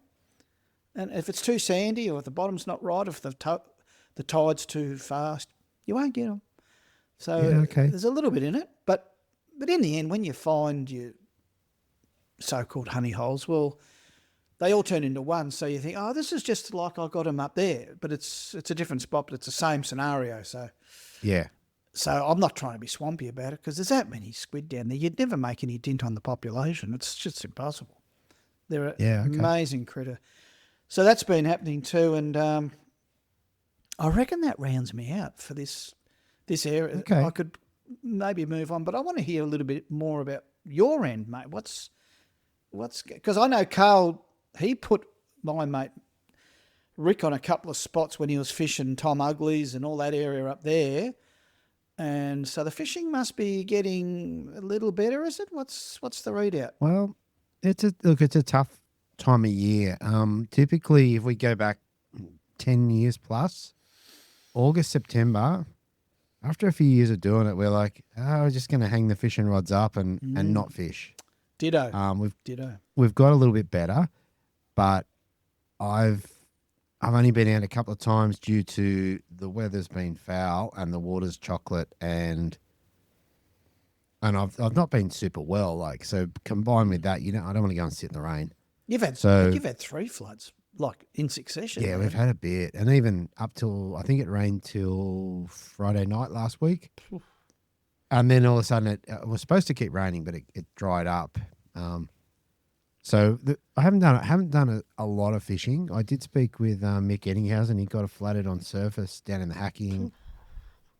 And if it's too sandy or if the bottom's not right, if the tide's too fast, you won't get them. So there's a little bit in it. But in the end, when you find your so-called honey holes, well, they all turn into one. So you think, oh, this is just like I got them up there. But it's a different spot, but it's the same scenario. So I'm not trying to be swampy about it because there's that many squid down there. You'd never make any dent on the population. It's just impossible. They're an amazing critter. So that's been happening too. And I reckon that rounds me out for this area. Okay. I could maybe move on, but I want to hear a little bit more about your end, mate. What's because I know Carl, he put my mate Rick on a couple of spots when he was fishing Tom Uglies and all that area up there. And so the fishing must be getting a little better, is it? What's the readout? Well, it's a tough time of year. Typically, if we go back 10 years plus, August, September, after a few years of doing it, we're like, we're just going to hang the fishing rods up and not fish. Ditto. We've got a little bit better, but I've only been out a couple of times due to the weather's been foul and the water's chocolate and I've not been super well. Like, so combined with that, I don't want to go and sit in the rain. You've had 3 floods, like in succession. Yeah, we've had a bit, and even up till I think it rained till Friday night last week, and then all of a sudden it was supposed to keep raining, but it dried up. I haven't done a lot of fishing. I did speak with Mick Eddinghausen. He got a flatted on surface down in the Hacking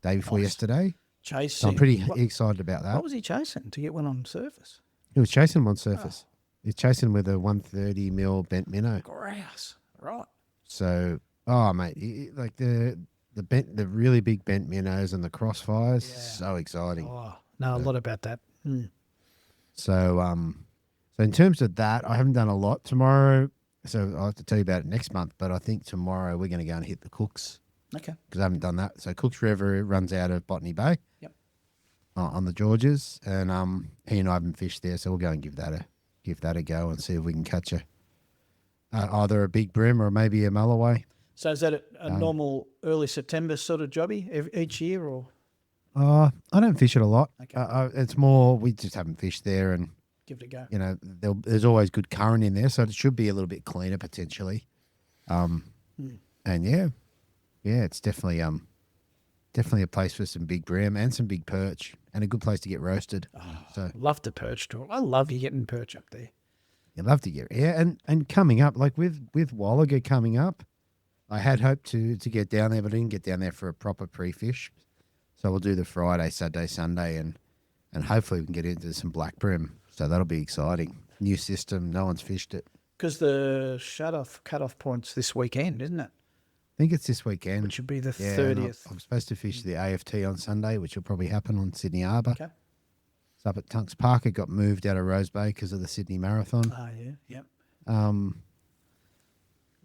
day before yesterday. Chasing. So I'm pretty excited about that. What was he chasing to get one on surface? He was chasing them on surface. He's chasing with a 130 mil bent minnow. Grouse, right? So, mate, like the really big bent minnows and the crossfires, so exciting. Oh, know a lot about that. So in terms of that, I haven't done a lot tomorrow. So I'll have to tell you about it next month. But I think tomorrow we're going to go and hit the Cooks. Okay. Because I haven't done that. So Cooks River runs out of Botany Bay. Yep. On the Georges, and he and I haven't fished there, so we'll go and give that a go and see if we can catch either a big bream or maybe a mulloway. So is that a normal early September sort of jobby each year, or? I don't fish it a lot. Okay. It's more we just haven't fished there, and give it a go. There's always good current in there, so it should be a little bit cleaner potentially. And it's definitely a place for some big bream and some big perch, and a good place to get roasted. So love the perch talk. I love you getting perch up there. You love to get and coming up like with Wallaga coming up, I had hoped to get down there, but I didn't get down there for a proper pre-fish. So we'll do the Friday, Saturday, Sunday, and hopefully we can get into some black bream. So that'll be exciting. New system, no one's fished it. Because the cut-off point's this weekend, isn't it? I think it's this weekend. Which should be the 30th. I'm supposed to fish the AFT on Sunday, which will probably happen on Sydney Harbour. Okay. It's up at Tunks Park. It got moved out of Rose Bay because of the Sydney Marathon. Oh, yeah, yep.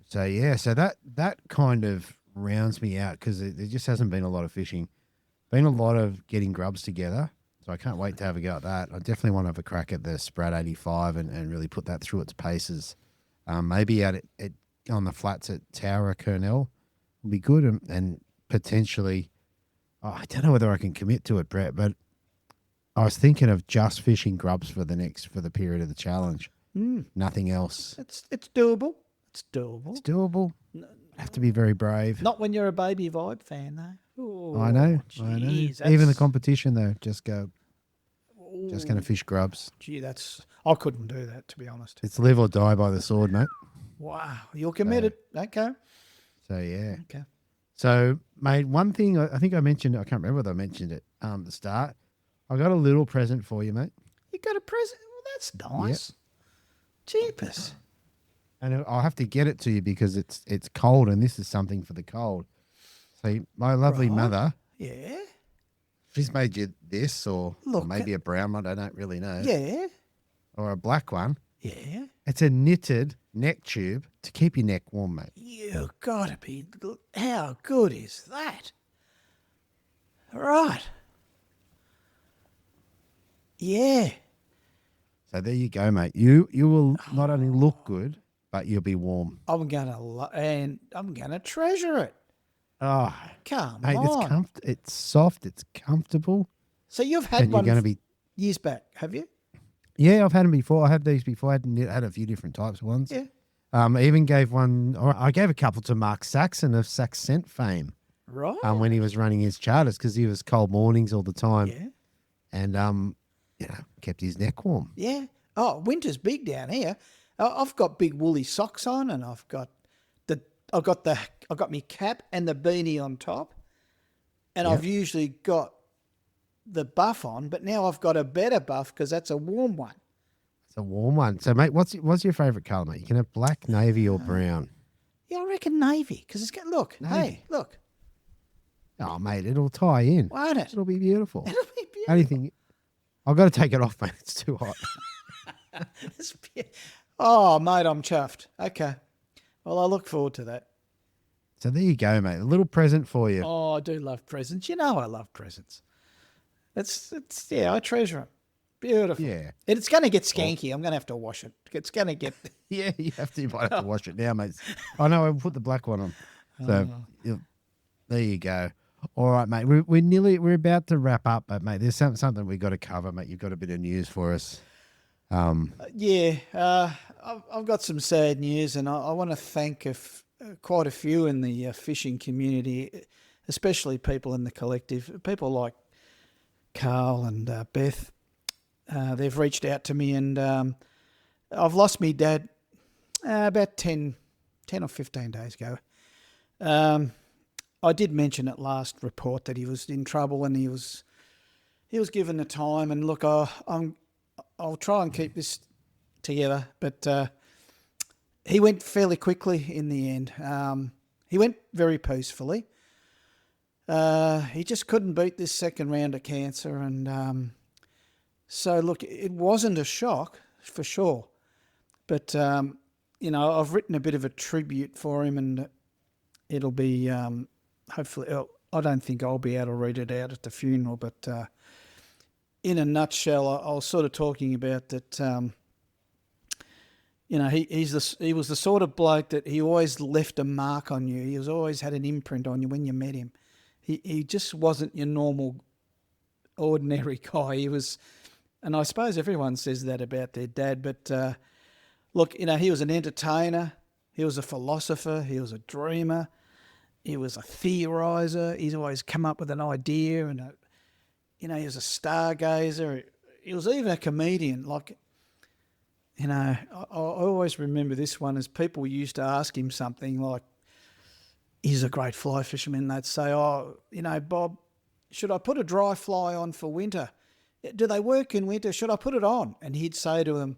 So that kind of rounds me out because there just hasn't been a lot of fishing. Been a lot of getting grubs together, so I can't wait to have a go at that. I definitely want to have a crack at the Sprat 85 and really put that through its paces. Maybe at on the flats at Tower Kernell will be good, and potentially, I don't know whether I can commit to it, Brett, but I was thinking of just fishing grubs for the period of the challenge. Nothing else. It's doable. It's doable. It's doable. Have to be very brave. Not when you're a Baby Vibe fan, though. Ooh, I know. geez, Even the that's- competition, though, just going to fish grubs. Gee, I couldn't do that, to be honest. It's live or die by the sword, mate. Wow, you're committed. Okay. So yeah. Okay. So, mate, one thing I think I mentioned, I can't remember whether I mentioned it at the start. I got a little present for you, mate. You got a present? Well, that's nice. Jeepers. And I'll have to get it to you because it's cold, and this is something for the cold. So my lovely Right. mother, Yeah. she's made you this, or Look maybe a brown one, I don't really know. Yeah. Or a black one. Yeah. It's a knitted neck tube to keep your neck warm, mate. You gotta be. How good is that? Right. Yeah. So there you go, mate. You will not only look good, but you'll be warm. I'm gonna treasure it. Oh, Come mate, on. it's soft, it's comfortable, So you've had and you're one going to be. years back, have you? Yeah, I've had them before. I had these before. I had a few different types of ones. Yeah. I even gave one, or I gave a couple to Mark Saxon of Saxcent fame Right. when he was running his charters, because he was cold mornings all the time, Yeah. and kept his neck warm. Yeah. Oh, winter's big down here. I've got big woolly socks on, and I've got my cap and the beanie on top, and I've usually got the buff on, but now I've got a better buff because that's a warm one. It's a warm one. So, mate, what's your favourite colour, mate? You can have black, navy, or brown. Yeah, I reckon navy because it's got look. Navy. Hey, look, Oh, mate, it'll tie in. won't it? It'll be beautiful. It'll be beautiful. Anything. I've got to take it off, mate. It's too hot. Oh, mate, I'm chuffed. Okay. Well, I look forward to that. So there you go, mate. A little present for you. Oh, I do love presents. You know I love presents. I treasure them. Beautiful. Yeah. And it's going to get skanky. I'm going to have to wash it. It's going to get... Yeah, you might have to wash it now, mate. I know, I put the black one on. So there you go. All right, mate. We're about to wrap up, but mate, there's something we've got to cover, mate. You've got a bit of news for us. I've got some sad news, and I want to thank quite a few in the fishing community, especially people in the collective, people like Carl and Beth. They've reached out to me, and I've lost my dad about 10 or 15 days ago. I did mention at last report that he was in trouble, and he was given the time. And look, I'll try and keep this together, but he went fairly quickly in the end. He went very peacefully. He just couldn't beat this second round of cancer, and so look, it wasn't a shock for sure, but I've written a bit of a tribute for him, and it'll be hopefully. I don't think I'll be able to read it out at the funeral, but in a nutshell, I was sort of talking about that. He was the sort of bloke that he always left a mark on you. He was always had an imprint on you when you met him. He just wasn't your normal, ordinary guy. He was, and I suppose everyone says that about their dad. But look, he was an entertainer. He was a philosopher. He was a dreamer. He was a theoriser. He's always come up with an idea, and he was a stargazer. He was even a comedian. I always remember this one as people used to ask him something like, he's a great fly fisherman. They'd say, Bob, should I put a dry fly on for winter? Do they work in winter? Should I put it on? And he'd say to them,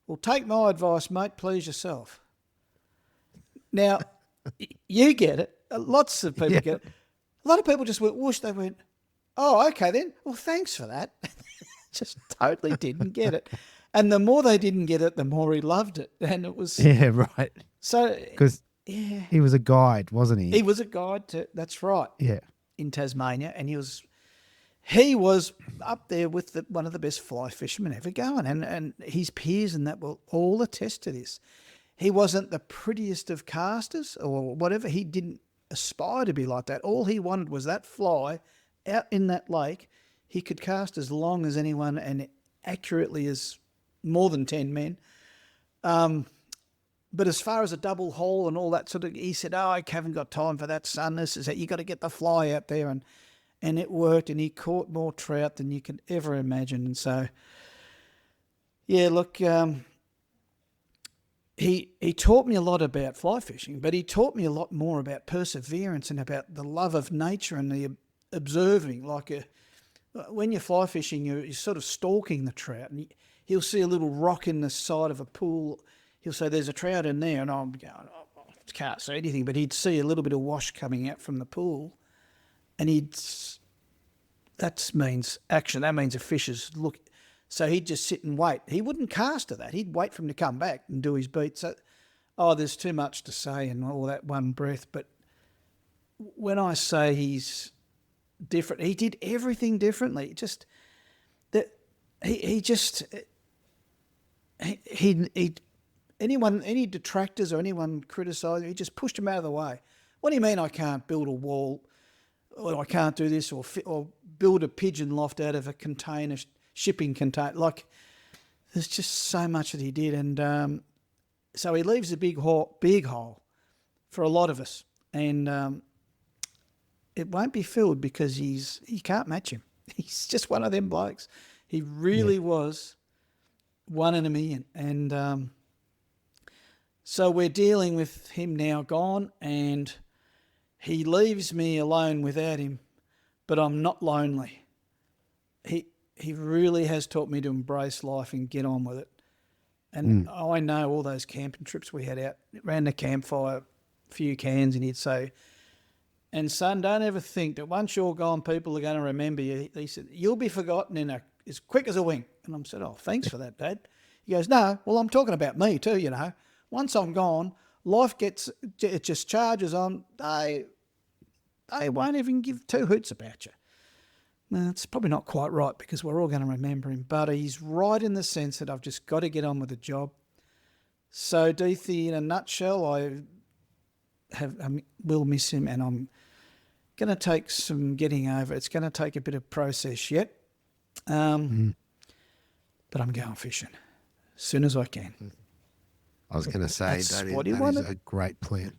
well, take my advice, mate, please yourself. Now, you get it. Lots of people get it. A lot of people just went whoosh. They went, oh, okay then. Well, thanks for that. Just totally didn't get it. And the more they didn't get it, the more he loved it. And it was... Yeah, right. So... Because he was a guide, wasn't he? He was a guide to... That's right. Yeah. In Tasmania. And he was up there with one of the best fly fishermen ever going. And his peers and that will all attest to this. he wasn't the prettiest of casters or whatever. He didn't aspire to be like that. All he wanted was that fly out in that lake. He could cast as long as anyone and accurately as more than 10 men. But as far as a double haul and all that sort of, he said, "Oh, I haven't got time for that, son. This is it. You got to get the fly out there." And it worked, and he caught more trout than you could ever imagine. And so, yeah, look, he taught me a lot about fly fishing, but he taught me a lot more about perseverance and about the love of nature and the observing. Like when you're fly fishing, you're sort of stalking the trout, and he'll see a little rock in the side of a pool. He'll say, "There's a trout in there," and I'm going, "I can't see anything," but he'd see a little bit of wash coming out from the pool, and that means action. That means a fish is look. So he'd just sit and wait. He wouldn't cast to that. He'd wait for him to come back and do his beat. So, there's too much to say in all that one breath. But when I say he's different, he did everything differently. Just that he any detractors or anyone criticising, he just pushed him out of the way. What do you mean I can't build a wall, or I can't do this, or build a pigeon loft out of a container, shipping container? Like, there's just so much that he did, and so he leaves a big hole for a lot of us, and it won't be filled because you can't match him. He's just one of them blokes. He really was one in a million, and so we're dealing with him now gone, and he leaves me alone without him, but I'm not lonely. He really has taught me to embrace life and get on with it. And I know all those camping trips we had out, around the campfire, a few cans, and he'd say, "And son, don't ever think that once you're gone, people are going to remember you." He said, "You'll be forgotten as quick as a wink." And I said, "Oh, thanks for that, Dad." He goes, "No, well, I'm talking about me too, you know. Once I'm gone, life it just charges on. They won't even give two hoots about you." Well, it's probably not quite right because we're all going to remember him, but he's right in the sense that I've just got to get on with the job. So, Deethy, in a nutshell, will miss him, and I'm going to take some getting over. It's going to take a bit of process yet, but I'm going fishing as soon as I can. I was going to say That's that what he is wanted. a great plan,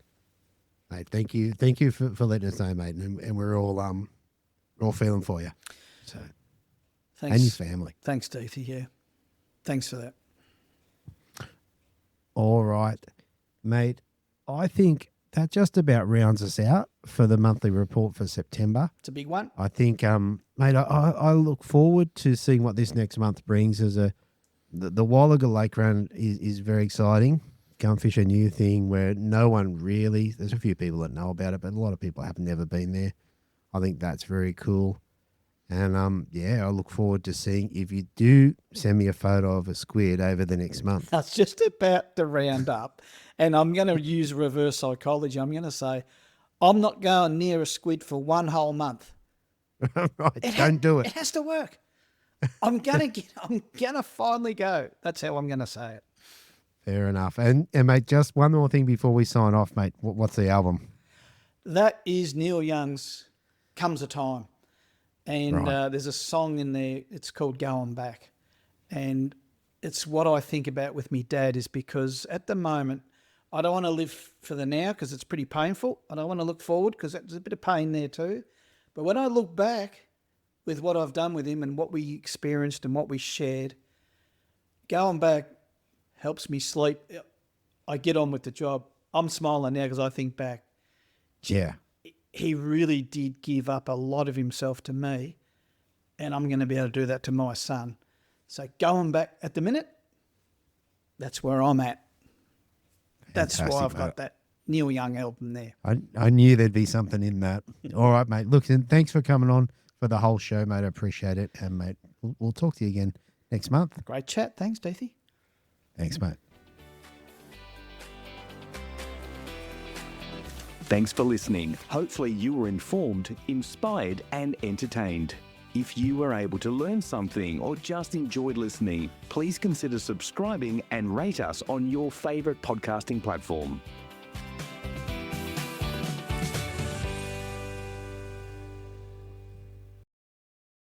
mate. Thank you for letting us know, mate, and we're all feeling for you. So, Thanks. and your family. Thanks, Deethy. Yeah, thanks for that. All right, mate. I think that just about rounds us out for the monthly report for September. It's a big one. I think, mate, I look forward to seeing what this next month brings. The Wallaga Lake run is very exciting. Go fish a new thing where no one really, there's a few people that know about it, but a lot of people have never been there. I think that's very cool. And I look forward to seeing if you do send me a photo of a squid over the next month. I was just about to round up, and I'm going to use reverse psychology. I'm going to say, I'm not going near a squid for one whole month. Right, don't do it. It has to work. I'm gonna finally go. That's how I'm gonna say it. Fair enough. And mate, just one more thing before we sign off, mate. What's the album? That is Neil Young's "Comes a Time," and Right. there's a song in there. It's called "Going Back," and it's what I think about with me dad. Is because at the moment I don't want to live for the now because it's pretty painful. I don't want to look forward because there's a bit of pain there too. But when I look back with what I've done with him and what we experienced and what we shared, going back helps me sleep. I get on with the job. I'm smiling now because I think back. Yeah. He really did give up a lot of himself to me, and I'm going to be able to do that to my son. So going back at the minute, that's where I'm at. That's why I've got that Neil Young album there. I knew there'd be something in that. All right, mate. Look, and thanks for coming on for the whole show, mate. I appreciate it. And, mate, we'll talk to you again next month. Great chat. Thanks, Deethy. Thanks, mate. Thanks for listening. Hopefully you were informed, inspired and entertained. If you were able to learn something or just enjoyed listening, please consider subscribing and rate us on your favourite podcasting platform.